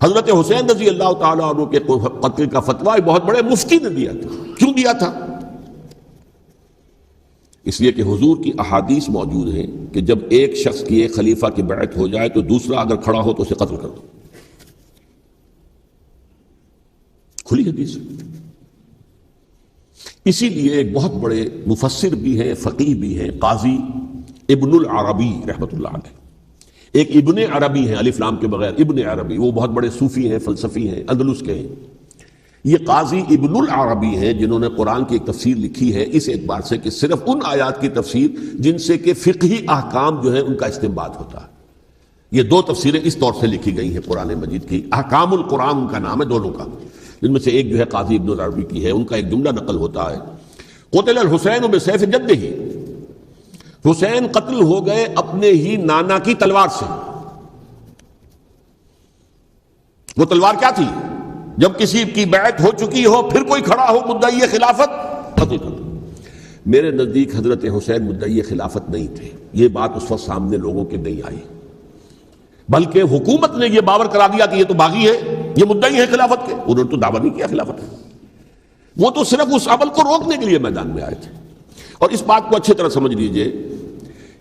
حضرت حسین رضی اللہ تعالیٰ عنہ کے قتل کا فتویٰ ایک بہت بڑے مفتی نے دیا تھا۔ کیوں دیا تھا؟ اس لیے کہ حضور کی احادیث موجود ہیں کہ جب ایک شخص کی ایک خلیفہ کی بیعت ہو جائے تو دوسرا اگر کھڑا ہو تو اسے قتل کر دو، کھلی حدیث۔ اسی لیے ایک بہت بڑے مفسر بھی ہیں، فقیہ بھی ہیں، قاضی ابن العربی رحمۃ اللہ علیہ، ایک ابن عربی ہیں الف لام کے بغیر، ابن عربی، وہ بہت بڑے صوفی ہیں، فلسفی ہیں، اندلس کے ہیں۔ یہ قاضی ابن العربی ہیں جنہوں نے قرآن کی ایک تفسیر لکھی ہے اس اعتبار سے کہ صرف ان آیات کی تفسیر جن سے کہ فقہی احکام جو ہے ان کا استنباط ہوتا ہے۔ یہ 2 تفسیریں اس طور سے لکھی گئی ہیں قرآن مجید کی، احکام القرآن ان کا نام ہے دونوں کا، جن میں سے ایک جو ہے قاضی ابن العربی کی ہے۔ ان کا ایک جملہ نقل ہوتا ہے، قتل الحسین بسیف جدہ، حسین قتل ہو گئے اپنے ہی نانا کی تلوار سے۔ وہ تلوار کیا تھی؟ جب کسی کی بیعت ہو چکی ہو پھر کوئی کھڑا ہو مدعی خلافت، قتل کر دو۔ میرے نزدیک حضرت حسین مدعی خلافت نہیں تھے، یہ بات اس وقت سامنے لوگوں کے نہیں آئی، بلکہ حکومت نے یہ باور کرا دیا کہ یہ تو باغی ہے، یہ مدعی ہے خلافت کے۔ انہوں نے تو دعویٰ نہیں کیا خلافت کا، وہ تو صرف اس عمل کو روکنے کے لیے میدان میں آئے تھے۔ اور اس بات کو اچھی طرح سمجھ لیجئے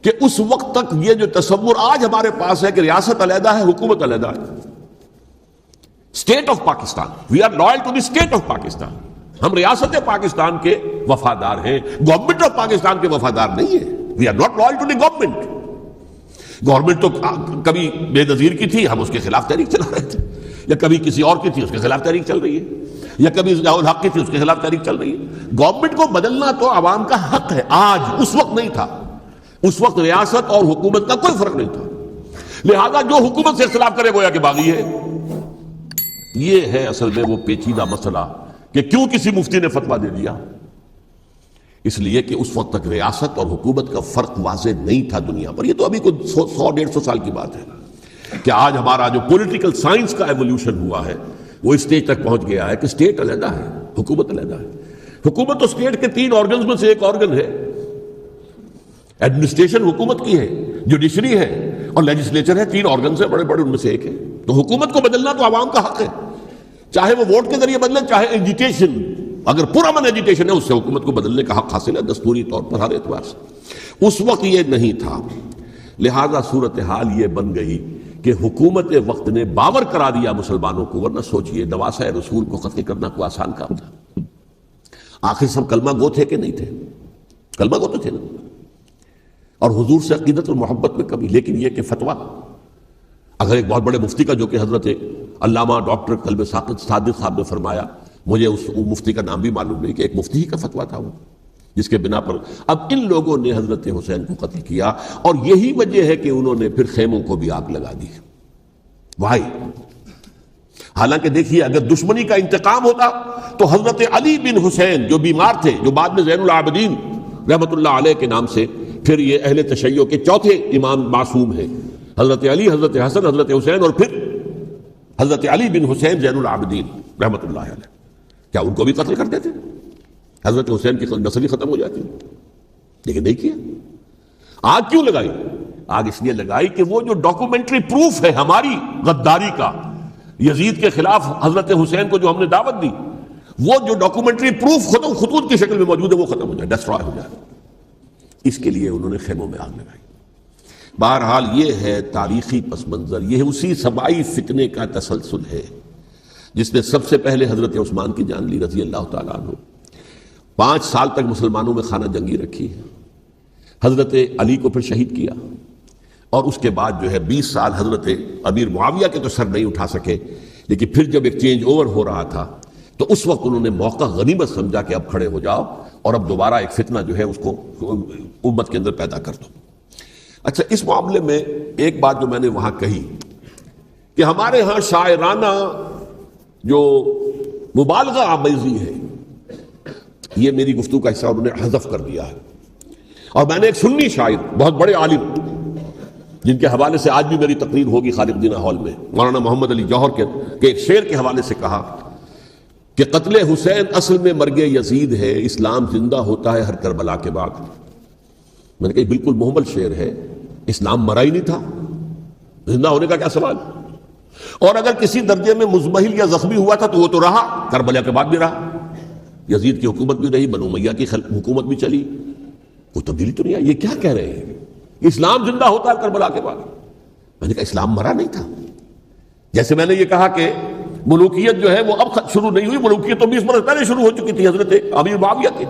کہ اس وقت تک یہ جو تصور آج ہمارے پاس ہے کہ ریاست علیحدہ ہے، حکومت علیحدہ ہے، state of Pakistan, we are loyal to the state of Pakistan, ہم ریاست پاکستان کے وفادار ہیں، گورنمنٹ آف پاکستان کے وفادار نہیں ہے. We are not loyal to the government. Government تو کبھی بے نظیر کی تھی، ہم اس کے خلاف تحریک چلا رہے تھے، یا کبھی کسی اور کی تھی اس کے خلاف تحریک چل رہی ہے، یا کبھی ضیاء الحق کی تھی اس کے خلاف تحریک چل رہی ہے. گورنمنٹ کو بدلنا تو عوام کا حق ہے، آج، اس وقت نہیں تھا. اس وقت ریاست اور حکومت کا کوئی فرق نہیں تھا. لہذا جو حکومت سے اختلاف کرے گویا کہ باغی ہے. یہ ہے اصل میں وہ پیچیدہ مسئلہ کہ کیوں کسی مفتی نے فتویٰ دے دیا. اس لیے کہ اس وقت تک ریاست اور حکومت کا فرق واضح نہیں تھا دنیا پر. یہ تو ابھی کوئی 100-150 سال کی بات ہے کہ آج ہمارا جو پولیٹیکل سائنس کا ایولیوشن ہوا ہے وہ اس سٹیج تک پہنچ گیا ہے کہ اسٹیٹ علیحدہ ہے، حکومت علیحدہ ہے. حکومت تو اسٹیٹ کے 3 آرگنز میں سے ایک آرگن ہے. ایڈمنسٹریشن حکومت کی ہے، جوڈیشری ہے اور لیجسلیچر ہے. 3 آرگنز ہیں بڑے بڑے، ان میں سے ایک ہے. تو حکومت کو بدلنا تو عوام کا حق ہے، چاہے وہ ووٹ کے ذریعے بدلیں، چاہے ایجیٹیشن، اگر پرامن ایجیٹیشن ہے اس سے حکومت کو بدلنے کا حق حاصل ہے دستوری طور پر ہر اعتبار سے. اس وقت یہ نہیں تھا. لہذا صورتحال یہ بن گئی کہ حکومت وقت نے باور کرا دیا مسلمانوں کو. ورنہ سوچئے نواسۂ رسول کو قتل کرنا کوئی آسان کام تھا؟ آخر سب کلمہ گو تھے کہ نہیں تھے؟ کلمہ گو تو تھے نا، اور حضور سے عقیدت اور محبت میں کمی. لیکن یہ کہ فتویٰ، اگر ایک بہت بڑے مفتی کا، جو کہ حضرت علامہ ڈاکٹر قلب صادق صاحب نے فرمایا، مجھے اس مفتی کا نام بھی معلوم نہیں، کہ ایک مفتی ہی کا فتویٰ تھا وہ، جس کے بنا پر اب ان لوگوں نے حضرت حسین کو قتل کیا. اور یہی وجہ ہے کہ انہوں نے پھر خیموں کو بھی آگ لگا دی. وائی؟ حالانکہ دیکھیے اگر دشمنی کا انتقام ہوتا تو حضرت علی بن حسین جو بیمار تھے، جو بعد میں زین العابدین رحمت اللہ علیہ کے نام سے پھر یہ اہل تشیع کے چوتھے امام معصوم ہیں، حضرت علی، حضرت حسن، حضرت حسین، اور پھر حضرت علی بن حسین زین العابدین رحمت اللہ علیہ، کیا ان کو بھی قتل کرتے تھے؟ حضرت حسین کی نسل ہی ختم ہو جاتی، لیکن نہیں کیا. آگ کیوں لگائی؟ آگ اس لیے لگائی کہ وہ جو ڈاکومنٹری پروف ہے ہماری غداری کا یزید کے خلاف حضرت حسین کو جو ہم نے دعوت دی، وہ جو ڈاکومنٹری پروف خطوط کی شکل میں موجود ہے وہ ختم ہو جائے، ڈسٹرائے ہو جائے. اس کے لیے انہوں نے خیموں میں آگ لگائی. بہرحال یہ ہے تاریخی پس منظر، یہ اسی سبائی فتنے کا تسلسل ہے جس نے سب سے پہلے حضرت عثمان کی جان لی رضی اللہ تعالیٰ عنہ. 5 سال تک مسلمانوں میں خانہ جنگی رکھی، حضرت علی کو پھر شہید کیا، اور اس کے بعد جو ہے 20 سال حضرت امیر معاویہ کے تو سر نہیں اٹھا سکے. لیکن پھر جب ایک چینج اوور ہو رہا تھا تو اس وقت انہوں نے موقع غنیمت سمجھا کہ اب کھڑے ہو جاؤ اور اب دوبارہ ایک فتنہ جو ہے اس کو امت کے اندر پیدا کر دو. اچھا، اس معاملے میں ایک بات جو میں نے وہاں کہی کہ ہمارے ہاں شاعرانہ جو مبالغہ آمیزی ہے، یہ میری گفتگو کا حصہ انہوں نے حذف کر دیا ہے. اور میں نے ایک سنی شاعر، بہت بڑے عالم، جن کے حوالے سے آج بھی میری تقریر ہوگی خالق دینہ ہال میں، مولانا محمد علی جوہر کے ایک شعر کے حوالے سے کہا کہ قتل حسین اصل میں مرگ یزید ہے، اسلام زندہ ہوتا ہے ہر کربلا کے بعد. میں نے کہا بالکل محمل شعر ہے، اسلام مرا ہی نہیں تھا، زندہ ہونے کا کیا سوال. اور اگر کسی درجے میں مزمحل یا زخمی ہوا تھا تو وہ تو رہا، کربلا کے بعد بھی رہا، یزید کی حکومت بھی رہی، بنو امیہ کی حکومت بھی چلی، کوئی تبدیلی تو نہیں آئی. یہ کیا کہہ رہے ہیں؟ اسلام زندہ ہوتا ہے کربلا کے بعد. میں نے کہا اسلام مرا نہیں تھا. جیسے میں نے یہ کہا کہ ملوکیت جو ہے وہ اب شروع نہیں ہوئی، ملوکیت تو 20 برس پہلے شروع ہو چکی تھی حضرت امیر معاویہ کی.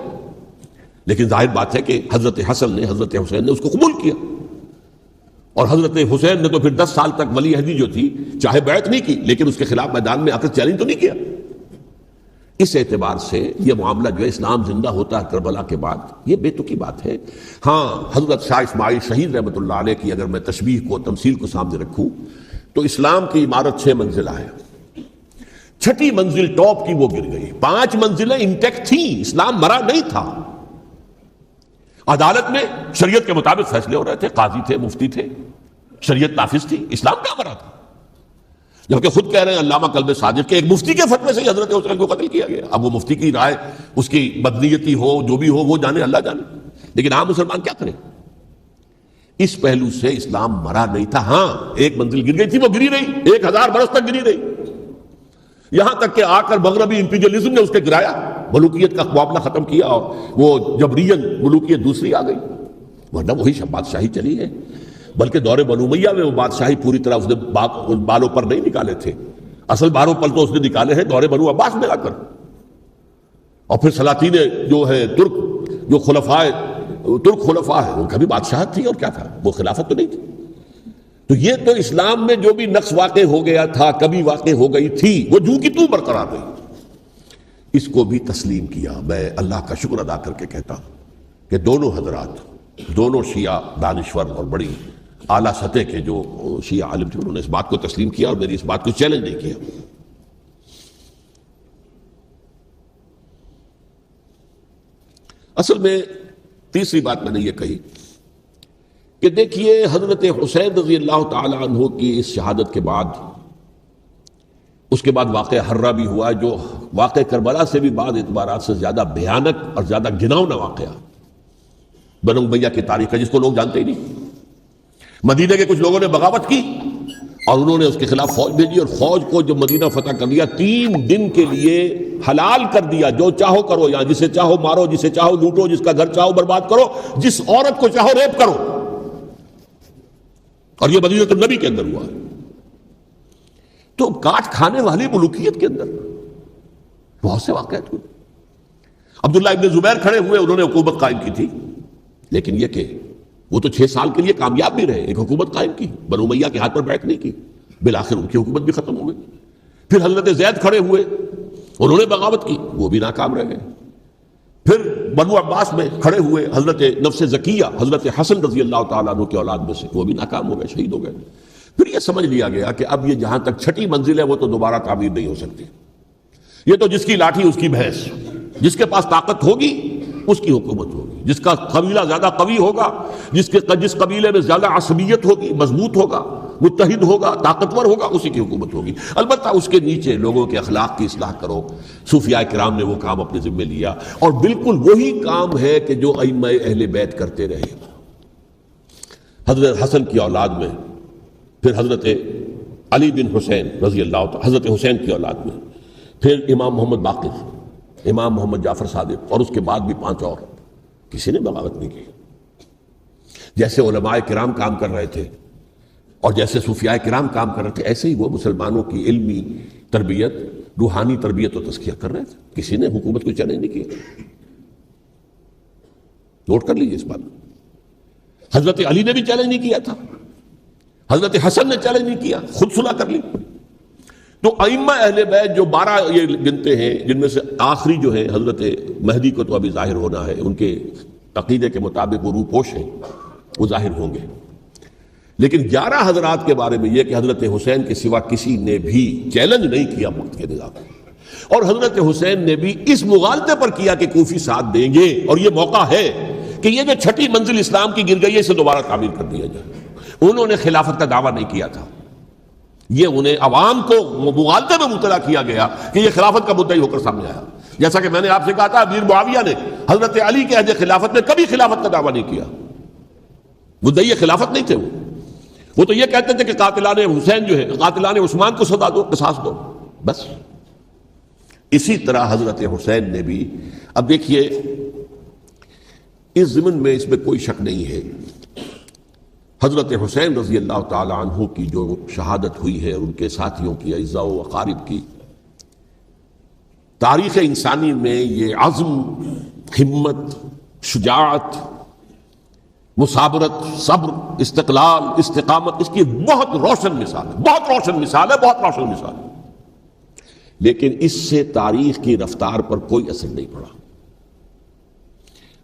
لیکن ظاہر بات ہے کہ حضرت حسن نے، حضرت حسین نے اس کو قبول کیا، اور حضرت حسین نے تو پھر 10 سال تک ولی عہدی جو تھی چاہے بیعت نہیں کی لیکن اس کے خلاف میدان میں آ کر چیلنج تو نہیں کیا. اس اعتبار سے یہ معاملہ جو ہے اسلام زندہ ہوتا ہے کربلا کے بعد، یہ بے تکی بات ہے. ہاں، حضرت شاہ اسماعیل شہید رحمۃ اللہ علیہ کی اگر میں تشبیہ کو، تمثیل کو سامنے رکھوں تو اسلام کی عمارت 6 منزلہ ہے، 6ٹھی منزل ٹاپ کی وہ گر گئی، 5 منزلیں انٹیکٹ تھیں، اسلام مرا نہیں تھا. عدالت میں شریعت کے مطابق فیصلے ہو رہے تھے، قاضی تھے، مفتی تھے، شریعت نافذ تھی، اسلام کیا مرا تھا. جبکہ خود کہہ رہے ہیں علامہ قلب صادق کے ایک مفتی کے فتوے سے ہی حضرت حسین کو قتل کیا گیا. اب وہ مفتی کی رائے، اس کی بدنیتی ہو، جو بھی ہو، وہ جانے، اللہ جانے. لیکن عام مسلمان کیا کریں؟ اس پہلو سے اسلام مرا نہیں تھا. ہاں، ایک منزل گر گئی تھی، وہ گری رہی، 1000 برس تک گری رہی، یہاں تک کہ آ کر مغربی امپیریلزم نے اس کے گرایا. ملوکیت کا معاملہ ختم کیا اور وہ جبرین ملوکیت دوسری آ گئی، ورنہ وہی بادشاہی چلی ہے۔ بلکہ دور بنو امیہ میں وہ بادشاہی پوری طرح اس نے بالوں پر نہیں نکالے تھے، اصل بالوں پر تو اس نے نکالے ہیں دور بنو عباس میں آ کر، اور پھر سلاطین جو ہے ترک، جو ترک خلفاء ہے، ان کا بھی بادشاہت تھی اور کیا تھا، وہ خلافت تو نہیں تھی۔ تو یہ تو اسلام میں جو بھی نقص واقع ہو گیا تھا، کمی واقع ہو گئی تھی، وہ جو کی تو برقرار رہی، اس کو بھی تسلیم کیا۔ میں اللہ کا شکر ادا کر کے کہتا ہوں کہ دونوں حضرات، دونوں شیعہ دانشور اور بڑی اعلیٰ سطح کے جو شیعہ عالم تھے، انہوں نے اس بات کو تسلیم کیا اور میری اس بات کو چیلنج نہیں کیا۔ اصل میں تیسری بات میں نے یہ کہی کہ دیکھیے حضرت حسین رضی اللہ تعالی عنہ کی اس شہادت کے بعد، اس کے بعد واقعہ حرہ بھی ہوا، جو واقعہ کربلا سے بھی بعض اعتبارات سے زیادہ بھیانک اور زیادہ گھناؤنا واقعہ بنو امیہ کی تاریخ ہے، جس کو لوگ جانتے ہی نہیں۔ مدینہ کے کچھ لوگوں نے بغاوت کی اور انہوں نے اس کے خلاف فوج بھیجی، اور فوج کو جب مدینہ فتح کر لیا، 3 دن کے لیے حلال کر دیا، جو چاہو کرو، یہاں جسے چاہو مارو، جسے چاہو لوٹو، جس کا گھر چاہو برباد کرو، جس عورت کو چاہو ریپ کرو۔ اور یہ مدینہ النبی کے اندر ہوا۔ تو کاٹ کھانے والی ملوکیت کے اندر بہت سے واقعات ہوئے۔ عبداللہ ابن زبیر کھڑے ہوئے، انہوں نے حکومت قائم کی تھی، لیکن یہ کہ وہ تو 6 سال کے لیے کامیاب بھی رہے، ایک حکومت قائم کی، بنو امیہ کے ہاتھ پر بیٹھ نہیں کی، بالآخر ان کی حکومت بھی ختم ہو گئی۔ پھر حضرت زید کھڑے ہوئے، انہوں نے بغاوت کی، وہ بھی ناکام رہ گئے۔ پھر بنو عباس میں کھڑے ہوئے حضرت نفس زکیہ، حضرت حسن رضی اللہ تعالیٰ عنہ کے اولاد میں سے، وہ بھی ناکام ہو گئے، شہید ہو گئے۔ پھر یہ سمجھ لیا گیا کہ اب یہ جہاں تک 6ٹھی منزل ہے وہ تو دوبارہ تعمیر نہیں ہو سکتی، یہ تو جس کی لاٹھی اس کی بھینس، جس کے پاس طاقت ہوگی اس کی حکومت ہوگی، جس کا قبیلہ زیادہ قوی ہوگا، جس قبیلے میں زیادہ عصبیت ہوگی، مضبوط ہوگا، متحد ہوگا، طاقتور ہوگا، اسی کی حکومت ہوگی۔ البتہ اس کے نیچے لوگوں کے اخلاق کی اصلاح کرو۔ صوفیاء کرام نے وہ کام اپنے ذمہ لیا، اور بالکل وہی کام ہے کہ جو ائمہ اہل بیت کرتے رہے۔ حضرت حسن کی اولاد میں، پھر حضرت علی بن حسین رضی اللہ تعالی، حضرت حسین کی اولاد میں، پھر امام محمد باقر، امام محمد جعفر صادق، اور اس کے بعد بھی 5 اور، کسی نے بغاوت نہیں کی۔ جیسے علماء کرام کام کر رہے تھے اور جیسے صوفیاء کرام کام کر رہے تھے، ایسے ہی وہ مسلمانوں کی علمی تربیت، روحانی تربیت و تزکیہ کر رہے تھے، کسی نے حکومت کو چیلنج نہیں کیا۔ نوٹ کر لیجیے اس بات۔ حضرت علی نے بھی چیلنج نہیں کیا تھا، حضرت حسن نے چیلنج نہیں کیا، خود صلح کر لی۔ تو ائمہ اہل بیت جو 12 یہ گنتے ہیں، جن میں سے آخری جو ہے حضرت مہدی کو تو ابھی ظاہر ہونا ہے، ان کے عقیدے کے مطابق وہ روح پوش ہیں، وہ ظاہر ہوں گے۔ لیکن 11 حضرات کے بارے میں یہ کہ حضرت حسین کے سوا کسی نے بھی چیلنج نہیں کیا وقت کے نظام، اور حضرت حسین نے بھی اس مغالطے پر کیا کہ کوفی ساتھ دیں گے، اور یہ موقع ہے کہ یہ جو 6ٹھی منزل اسلام کی گر گئی ہے، اسے دوبارہ تعمیر کر دیا جائے۔ انہوں نے خلافت کا دعویٰ نہیں کیا تھا، یہ انہیں عوام کو مغالطے میں مبتلا کیا گیا کہ یہ خلافت کا مدعی ہو کر سامنے آیا۔ جیسا کہ میں نے آپ سے کہا تھا، امیر معاویہ نے حضرت علی کے عہد خلافت میں کبھی خلافت کا دعویٰ نہیں کیا، مدعی خلافت نہیں تھے وہ تو یہ کہتے تھے کہ قاتلان حسین جو ہے، قاتلان عثمان کو سزا دو، قصاص دو، بس۔ اسی طرح حضرت حسین نے بھی، اب دیکھیے اس ضمن میں اس میں کوئی شک نہیں ہے، حضرت حسین رضی اللہ تعالی عنہ کی جو شہادت ہوئی ہے، ان کے ساتھیوں کی، اعزاء و اقارب کی، تاریخ انسانی میں یہ عزم، ہمت، شجاعت، مثابرت، صبر، استقلال، استقامت، اس کی بہت روشن مثال ہے، بہت روشن مثال ہے، بہت روشن مثال ہے۔ لیکن اس سے تاریخ کی رفتار پر کوئی اثر نہیں پڑا۔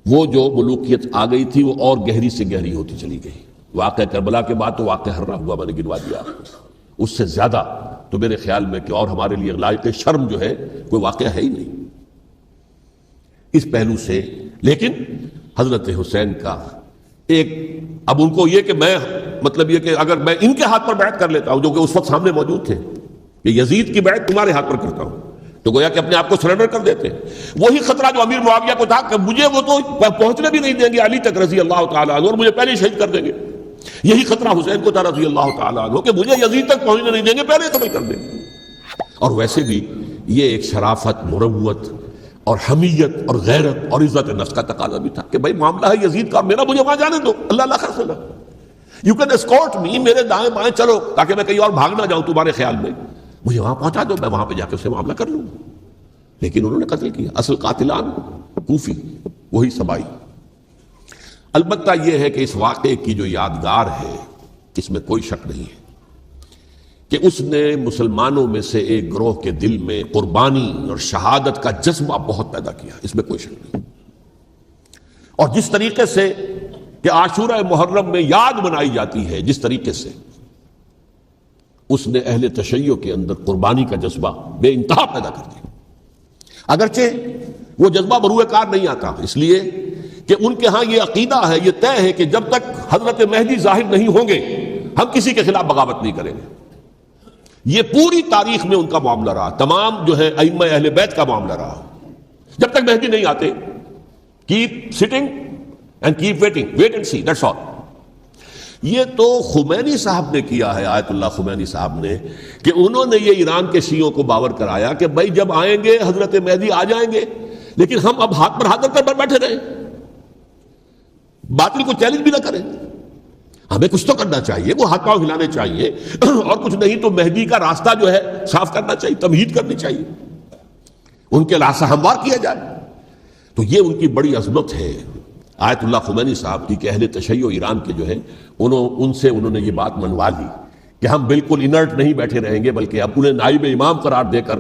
وہ جو ملوکیت آ گئی تھی وہ اور گہری سے گہری ہوتی چلی گئی۔ واقعہ کربلا کے بعد تو واقعہ حرہ ہوا، میں نے گنوا دیا، اس سے زیادہ تو میرے خیال میں کہ اور ہمارے لیے لائق شرم جو ہے کوئی واقعہ ہے ہی نہیں اس پہلو سے۔ لیکن حضرت حسین کا ایک، اب ان کو یہ کہ میں، مطلب یہ کہ اگر میں ان کے ہاتھ پر بیعت کر لیتا ہوں، جو کہ اس وقت سامنے موجود تھے، کہ یزید کی بیعت تمہارے ہاتھ پر کرتا ہوں، تو گویا کہ اپنے آپ کو سرنڈر کر دیتے۔ وہی خطرہ جو امیر معاویہ کو تھا کہ مجھے وہ تو پہنچنے بھی نہیں دیں گے علی تک رضی اللہ تعالیٰ عنہ، اور مجھے پہلے شہید کر دیں گے، یہی خطرہ حسین کو تھا رضی اللہ تعالیٰ عنہ کہ مجھے یزید تک پہنچنے نہیں دیں گے، پہلے قتل کر دیں گے۔ اور ویسے بھی یہ ایک شرافت، مروت اور حمیت اور غیرت اور عزت نفس کا تقاضا بھی تھا کہ بھائی معاملہ ہے یزید کا، میرا مجھے وہاں جانے دو، اللہ اللہ خیر صلی اللہ، یو کین اسکورٹ می، میرے دائیں بائیں چلو تاکہ میں کہیں اور بھاگ نہ جاؤں تمہارے خیال میں، مجھے وہاں پہنچا دو، میں وہاں پہ جا کے اس سے معاملہ کر لوں. لیکن انہوں نے قتل کیا. اصل قاتلان کوفی، وہی سبائی. البتہ یہ ہے کہ اس واقعے کی جو یادگار ہے اس میں کوئی شک نہیں ہے کہ اس نے مسلمانوں میں سے ایک گروہ کے دل میں قربانی اور شہادت کا جذبہ بہت پیدا کیا، اس میں کوئی شک نہیں. اور جس طریقے سے کہ عاشورہ محرم میں یاد منائی جاتی ہے، جس طریقے سے اس نے اہل تشیع کے اندر قربانی کا جذبہ بے انتہا پیدا کر دیا. اگرچہ وہ جذبہ بروئے کار نہیں آتا، اس لیے کہ ان کے ہاں یہ عقیدہ ہے، یہ طے ہے کہ جب تک حضرت مہدی ظاہر نہیں ہوں گے ہم کسی کے خلاف بغاوت نہیں کریں گے. یہ پوری تاریخ میں ان کا معاملہ رہا، تمام جو ہے ائمہ اہل بیت کا معاملہ رہا. جب تک مہدی نہیں آتے keep sitting and keep waiting, wait and see, that's all. یہ تو خمینی صاحب نے کیا ہے، آیت اللہ خمینی صاحب نے، کہ انہوں نے یہ ایران کے شیعوں کو باور کرایا کہ بھائی جب آئیں گے حضرت مہدی آ جائیں گے، لیکن ہم اب ہاتھ پر ہاتھ رکھ کر بیٹھے رہیں، باطل کو چیلنج بھی نہ کریں. ہمیں کچھ تو کرنا چاہیے، وہ ہاتھ پاؤں ہلانے چاہیے، اور کچھ نہیں تو مہدی کا راستہ جو ہے صاف کرنا چاہیے، تمہید کرنی چاہیے، ان کے راستہ ہموار کیا جائے. تو یہ ان کی بڑی عظمت ہے آیت اللہ خمینی صاحب کی کہ اہل تشیع ایران کے جو ہے ان سے انہوں نے یہ بات منوا لی کہ ہم بالکل انرٹ نہیں بیٹھے رہیں گے، بلکہ اب انہیں نائب امام قرار دے کر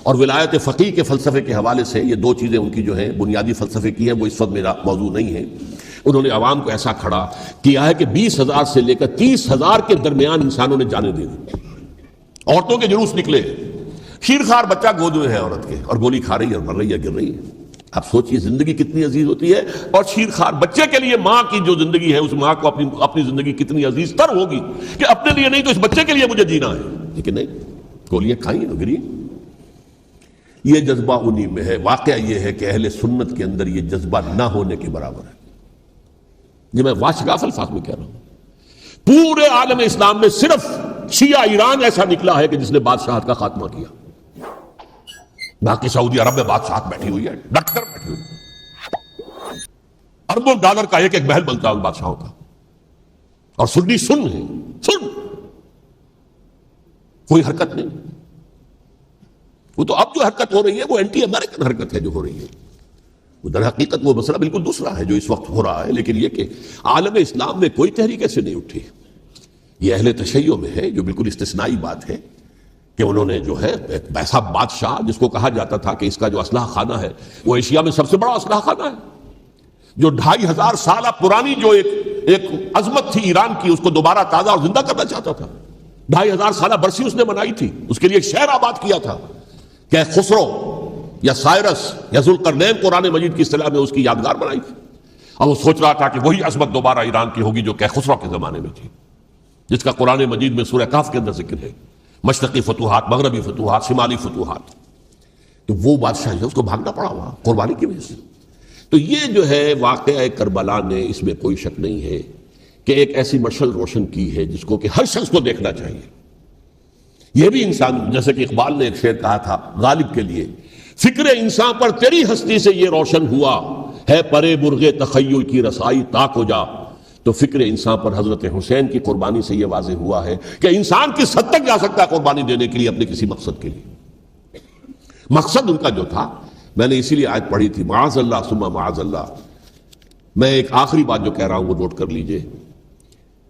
اور ولایت فقیہ کے فلسفے کے حوالے سے، یہ دو چیزیں ان کی جو ہیں بنیادی فلسفے کی ہیں، وہ اس وقت میرا موضوع نہیں ہے. انہوں نے عوام کو ایسا کھڑا کیا ہے کہ 20,000 سے لے کر 30,000 کے درمیان انسانوں نے جانے دے دی. عورتوں کے جلوس نکلے، شیرخوار بچہ گود میں ہے عورت کے، اور گولی کھا رہی ہے اور مر رہی ہے، گر رہی ہے. اب سوچئے زندگی کتنی عزیز ہوتی ہے، اور شیرخوار بچے کے لیے ماں کی جو زندگی ہے، اس ماں کو اپنی زندگی کتنی عزیز تر ہوگی کہ اپنے لیے نہیں تو اس بچے کے لیے مجھے جینا ہے. لیکن نہیں، گولیاں کھائیں اور گری. یہ جذبہ انہی میں ہے. واقعہ یہ ہے کہ اہل سنت کے اندر یہ جذبہ نہ ہونے کے برابر ہے. یہ میں واشگاف الفاظ میں کہہ رہا ہوں. پورے عالم اسلام میں صرف شیعہ ایران ایسا نکلا ہے کہ جس نے بادشاہت کا خاتمہ کیا. باقی سعودی عرب میں بادشاہت بیٹھی ہوئی ہے، ڈٹ کر بیٹھی ہوئی ہے. اربوں ڈالر کا ایک ایک محل بنتا ہے ان بادشاہوں کا، اور سنی سن ہے، سن، کوئی حرکت نہیں. وہ تو اب جو حرکت ہو رہی ہے وہ اینٹی امریکن حرکت ہے جو ہو رہی ہے. وہ در حقیقت وہ مسئلہ بالکل دوسرا ہے جو اس وقت ہو رہا ہے. لیکن یہ کہ عالم اسلام میں کوئی تحریک ایسے نہیں اٹھی. یہ اہل تشیع میں ہے، جو بالکل استثنائی بات ہے کہ انہوں نے جو ہے ایک ایسا بادشاہ جس کو کہا جاتا تھا کہ اس کا جو اسلحہ خانہ ہے وہ ایشیا میں سب سے بڑا اسلحہ خانہ ہے، جو 2500 سالہ پرانی جو ایک عظمت تھی ایران کی، اس کو دوبارہ تازہ اور زندہ کرنا چاہتا تھا. 2500 سالہ برسی اس نے منائی تھی، اس کے لیے ایک شہر آباد کیا تھا کہ خسرو یا سائرس یا ذوالقرنین قرآن مجید کی اصطلاح میں اس کی یادگار بنائی تھی. اور وہ سوچ رہا تھا کہ وہی عظمت دوبارہ ایران کی ہوگی جو کہ خسرو کے زمانے میں تھی، جس کا قرآن مجید میں سورہ کہف کے اندر ذکر ہے. مشرقی فتوحات، مغربی فتوحات، شمالی فتوحات. تو وہ بادشاہ ہے، اس کو بھاگنا پڑا وہاں قربانی کی وجہ سے. تو یہ جو ہے واقعہ کربلا نے، اس میں کوئی شک نہیں ہے کہ ایک ایسی مشعل روشن کی ہے جس کو کہ ہر شخص کو دیکھنا چاہیے. یہ بھی انسان، جیسے کہ اقبال نے ایک شعر کہا تھا غالب کے لیے، فکر انسان پر تیری ہستی سے یہ روشن ہوا ہے، پرے مرغ تخیل کی رسائی تاک ہو جا. تو فکر انسان پر حضرت حسین کی قربانی سے یہ واضح ہوا ہے کہ انسان کس حد تک جا سکتا ہے قربانی دینے کے لیے اپنے کسی مقصد کے لیے. مقصد ان کا جو تھا، میں نے اسی لیے آیت پڑھی تھی، معاذ اللہ ثم معاذ اللہ. میں ایک آخری بات جو کہہ رہا ہوں وہ نوٹ کر لیجئے.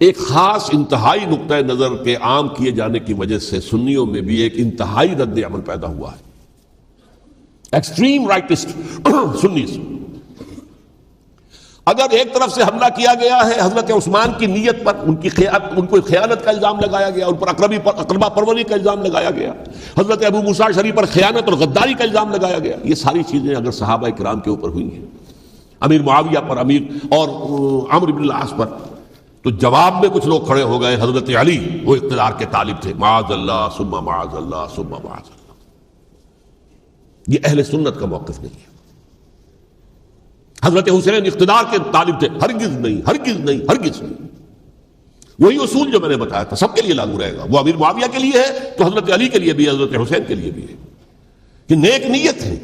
ایک خاص انتہائی نقطۂ نظر کے عام کیے جانے کی وجہ سے سنیوں میں بھی ایک انتہائی رد عمل پیدا ہوا ہے. Extreme rightist سنیز. اگر ایک طرف سے حملہ کیا گیا ہے حضرت عثمان کی نیت پر، ان کو خیانت کا الزام لگایا گیا، ان پر اقربا پروری کا الزام لگایا گیا، حضرت ابو موسیٰ شریف پر خیانت اور غداری کا الزام لگایا گیا. یہ ساری چیزیں اگر صحابہ کرام کے اوپر ہوئی ہیں، امیر معاویہ پر، امیر اور عمرو بن العاص پر، تو جواب میں کچھ لوگ کھڑے ہو گئے. حضرت علی وہ اقتدار کے طالب تھے، معاذ اللہ ثم معاذ اللہ ثم معاذ اللہ. یہ اہل سنت کا موقف نہیں ہے. حضرت حسین اقتدار کے طالب تھے، ہرگز نہیں، ہرگز نہیں، ہرگز نہیں. وہی اصول جو میں نے بتایا تھا سب کے لیے لاگو رہے گا. وہ امیر معاویہ کے لیے ہے تو حضرت علی کے لیے بھی، حضرت حسین کے لیے بھی ہے کہ نیک نیت ہے.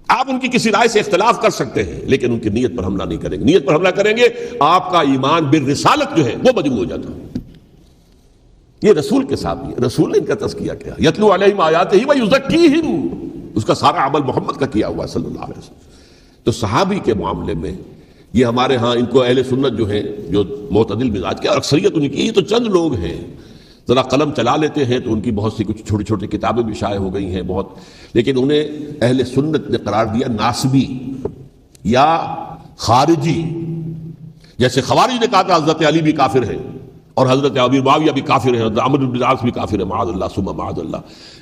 آپ ان کی کسی رائے سے اختلاف کر سکتے ہیں لیکن ان کی نیت پر حملہ نہیں کریں گے. نیت پر حملہ کریں گے آپ کا ایمان بالرسالت جو ہے وہ مجروح ہو جاتا ہے. یہ رسول کے ساتھ بھی ہے. رسول نے ان کا تزکیہ کیا, یتلو علیہم آیاتہ ویزکیہم, اس کا سارا عمل محمد کا کیا ہوا صلی اللہ علیہ وسلم. تو صحابی کے معاملے میں یہ ہمارے ہاں ان کو اہل سنت جو ہیں جو معتدل مزاج کے, اور اکثریت ان کی, یہ تو چند لوگ ہیں ذرا قلم چلا لیتے ہیں تو ان کی بہت سی کچھ چھوٹی چھوٹی کتابیں بھی شائع ہو گئی ہیں بہت, لیکن انہیں اہل سنت نے قرار دیا ناسبی یا خارجی. جیسے خوارج نے کہا تھا حضرت علی بھی کافر ہیں اور حضرت ابی معاویہ بھی کافر ہیں, حضرت عمرو بن العاص بھی کافر ہیں, معاذ اللہ ثم معاذ اللہ.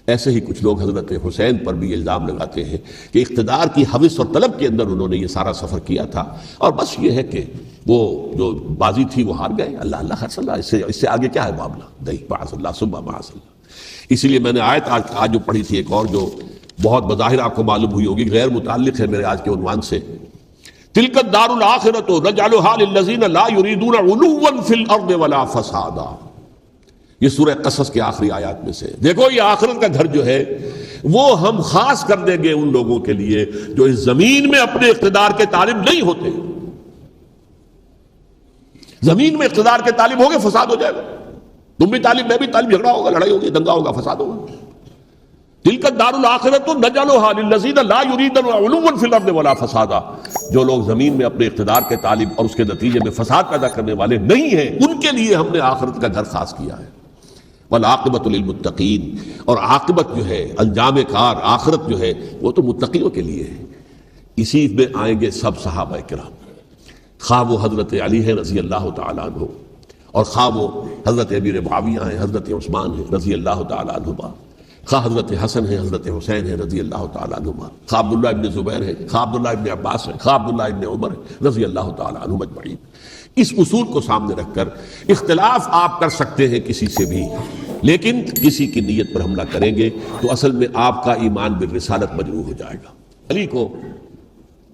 ایسے ہی کچھ لوگ حضرت حسین پر بھی الزام لگاتے ہیں کہ اقتدار کی ہوس اور طلب کے اندر انہوں نے یہ سارا سفر کیا تھا, اور بس یہ ہے کہ وہ جو بازی تھی وہ ہار گئے. اللہ اللہ خیر صلی اللہ, اس سے آگے کیا ہے معاملہ, نہیں, معاذ اللہ ثم معاذ اللہ. اسی لیے میں نے آیت آج جو پڑھی تھی ایک اور جو بہت بظاہر آپ کو معلوم ہوئی ہوگی, غیر متعلق ہے میرے آج کے عنوان سے, تلک الدار الآخرۃ نجعلھا للذین لا یریدون علوا فی الارض ولا فسادا. یہ سورہ قصص کے آخری آیات میں سے. دیکھو یہ آخرت کا گھر جو ہے وہ ہم خاص کر دیں گے ان لوگوں کے لیے جو اس زمین میں اپنے اقتدار کے طالب نہیں ہوتے. زمین میں اقتدار کے طالب ہوگے فساد ہو جائے گا, تم بھی طالب میں بھی طالب, جھگڑا ہوگا, لڑائی ہوگی, دنگا ہوگا, فساد ہوگا. تلک الدار الآخرۃ نجعلھا للذین لا یریدون علوا فی الارض ولا فسادا. جو لوگ زمین میں اپنے اقتدار کے طالب اور اس کے نتیجے میں فساد پیدا کرنے والے نہیں ہیں, ان کے لیے ہم نے آخرت کا گھر خاص کیا ہے. والعاقبۃ للمتقین, اور عاقبت جو ہے, انجام کار, آخرت جو ہے وہ تو متقیوں کے لیے ہے. اسی میں آئیں گے سب صحابہ کرام, خواہ وہ حضرت علی ہے رضی اللہ تعالیٰ عنہ, اور خواہ وہ حضرت امیر معاویہ ہیں, حضرت عثمان ہیں رضی اللہ تعالیٰ عنہما, خواہ حضرت حسن ہیں, حضرت حسین ہیں رضی اللہ تعالیٰ عنہما, خواہ عبداللہ ابن زبیر ہیں, خواہ عبداللہ ابن عباس ہیں, خواہ عبداللہ ابن عمر ہیں رضی اللہ تعالیٰ عنہم اجمعین. اس اصول کو سامنے رکھ کر اختلاف آپ کر سکتے ہیں کسی سے بھی, لیکن کسی کی نیت پر حملہ کریں گے تو اصل میں آپ کا ایمان بالرسالت مجروح ہو جائے گا. علی کو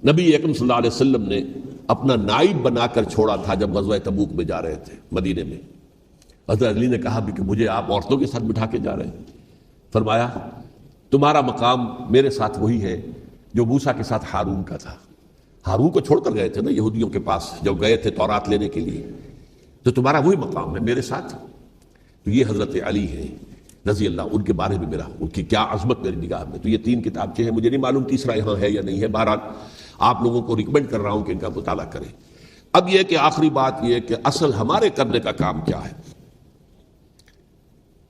نبی اکرم صلی اللہ علیہ وسلم نے اپنا نائب بنا کر چھوڑا تھا جب غزوہ تبوک میں جا رہے تھے مدینے میں. حضرت علی نے کہا بھی کہ مجھے آپ عورتوں کے ساتھ بٹھا کے جا رہے ہیں. فرمایا تمہارا مقام میرے ساتھ وہی ہے جو موسیٰ کے ساتھ ہارون کا تھا. ہارون کو چھوڑ کر گئے تھے نا یہودیوں کے پاس جب گئے تھے تورات لینے کے لیے, تو تمہارا وہی مقام ہے میرے ساتھ. تو یہ حضرت علی ہیں رضی اللہ, ان کے بارے میں میرا, ان کی کیا عظمت میری نگاہ میں. تو یہ 3 کتابچے ہیں, مجھے نہیں معلوم تیسرا یہاں ہے یا نہیں ہے, بہرحال آپ لوگوں کو ریکمینڈ کر رہا ہوں کہ ان کا مطالعہ کریں. اب یہ کہ آخری بات یہ کہ اصل ہمارے کرنے کا کام کیا ہے.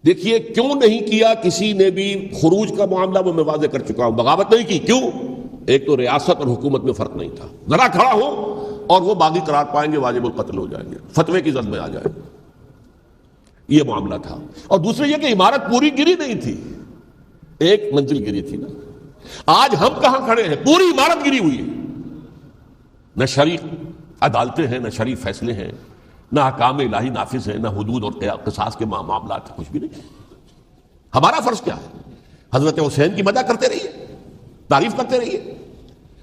دیکھیے کیوں نہیں کیا کسی نے بھی خروج کا معاملہ, وہ میں واضح کر چکا ہوں. بغاوت نہیں کی, کیوں؟ ایک تو ریاست اور حکومت میں فرق نہیں تھا, ذرا کھڑا ہو اور وہ باغی قرار پائیں گے, واجب القتل ہو جائیں گے, فتوے کی زد میں آ جائیں گے, یہ معاملہ تھا. اور دوسرے یہ کہ عمارت پوری گری نہیں تھی, ایک منزل گری تھی نا. آج ہم کہاں کھڑے ہیں, پوری عمارت گری ہوئی ہے. نہ شرعی عدالتیں ہیں, نہ شرعی فیصلے ہیں, نہ احکام الہی نافذ ہیں, نہ حدود اور قصاص کے معاملات, کچھ بھی نہیں. ہمارا فرض کیا ہے؟ حضرت حسین کی مدح کرتے رہیے, تعریف کرتے رہیے,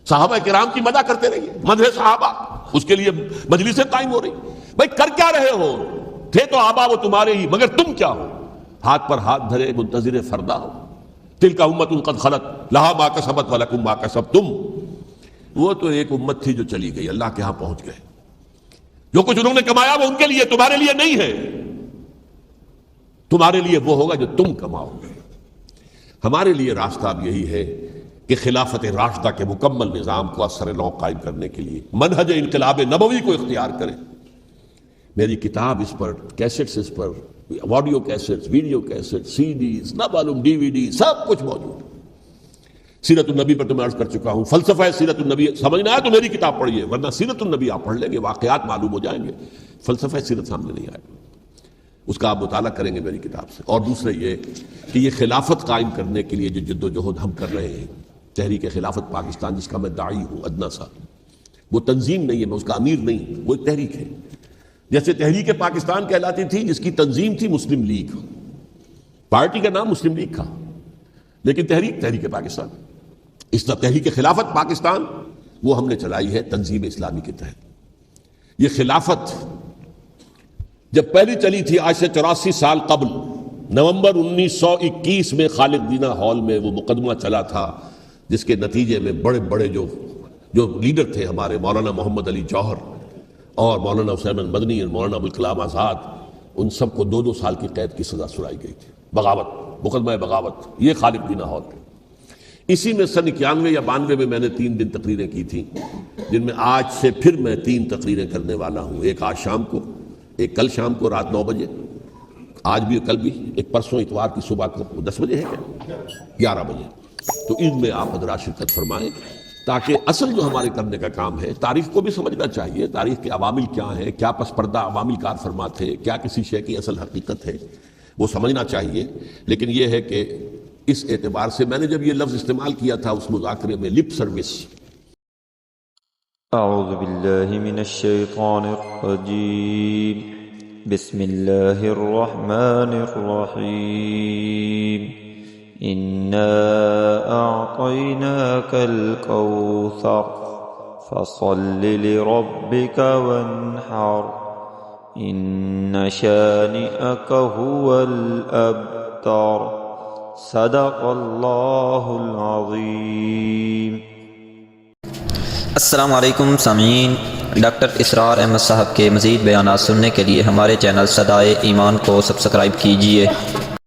صحابہ کرام کی مدح کرتے رہیے, مدح صحابہ, اس کے لیے مجلسیں قائم ہو رہی. بھائی کر کیا رہے ہو؟ تھے تو آبا وہ تمہارے ہی, مگر تم کیا ہو؟ ہاتھ پر ہاتھ دھرے منتظر فردا ہو. تلک امت قد خلت لہا ما کسبت ولکم ما کسبتم. وہ تو ایک امت تھی جو چلی گئی, اللہ کے ہاں پہنچ گئے. جو کچھ انہوں نے کمایا وہ ان کے لیے, تمہارے لیے نہیں ہے. تمہارے لیے وہ ہوگا جو تم کماؤ گے. ہمارے لیے راستہ اب یہی ہے کہ خلافت راشدہ کے مکمل نظام کو اثر نو قائم کرنے کے لیے منہج انقلاب نبوی کو اختیار کریں. میری کتاب اس پر, کیسٹس اس پر, آڈیو کیسٹس, ویڈیو کیسٹ, سی ڈیز, نہ معلوم ڈی وی ڈی, سب کچھ موجود. سیرت النبی پر تو میں عرض کر چکا ہوں, فلسفہ سیرت النبی سمجھنا ہے تو میری کتاب پڑھیے, ورنہ سیرت النبی آپ پڑھ لیں گے, واقعات معلوم ہو جائیں گے, فلسفہ سیرت سامنے نہیں آئے گا. اس کا آپ مطالعہ کریں گے میری کتاب سے. اور دوسرے یہ کہ یہ خلافت قائم کرنے کے لیے جو جد و جہد ہم کر رہے ہیں, تحریک خلافت پاکستان جس کا میں داعی ہوں ادنا سا, وہ تنظیم نہیں ہے, میں اس کا امیر نہیں, وہ ایک تحریک ہے. جیسے تحریک پاکستان کہلاتی تھی جس کی تنظیم تھی مسلم لیگ, پارٹی کا نام مسلم لیگ تھا, لیکن تحریک پاکستان. اس طرح تحریک خلافت پاکستان وہ ہم نے چلائی ہے تنظیم اسلامی کے تحت. یہ خلافت جب پہلی چلی تھی آج سے 84 سال قبل, نومبر 1921 میں خالد دینا ہال میں وہ مقدمہ چلا تھا جس کے نتیجے میں بڑے بڑے جو لیڈر تھے ہمارے، مولانا محمد علی جوہر اور مولانا حسین مدنی اور مولانا ابوالکلام آزاد، ان سب کو 2 سال کی قید کی سزا سنائی گئی تھی، بغاوت، مقدمہ بغاوت، یہ خالد دینا ہال۔ اسی میں سن 91 یا 92 میں نے 3 دن تقریریں کی تھیں، جن میں آج سے پھر میں 3 تقریریں کرنے والا ہوں، ایک آج شام کو، ایک کل شام کو رات 9 بجے، آج بھی کل بھی، ایک پرسوں اتوار کی صبح کو 10 بجے ہے کیا 11 بجے۔ تو ان میں آپ حضرات شرکت فرمائیں، تاکہ اصل جو ہمارے کرنے کا کام ہے، تاریخ کو بھی سمجھنا چاہیے، تاریخ کے عوامل کیا ہیں، کیا پس پردہ عوامل کار فرما تھے، کیا کسی شے کی اصل حقیقت ہے، وہ سمجھنا چاہیے۔ لیکن یہ ہے کہ اس اعتبار سے میں نے جب یہ لفظ استعمال کیا تھا اس مذاکرے میں، لپ سروس،
اعوذ باللہ من الشیطان الرجیم، بسم اللہ الرحمن الرحیم، انا اعطیناک الکوثر فصل لربک وانحر ان شانئک هو الابتر، صدق اللہ العظیم۔
السلام علیکم سامعین، ڈاکٹر اسرار احمد صاحب کے مزید بیانات سننے کے لیے ہمارے چینل صدائے ایمان کو سبسکرائب کیجیے۔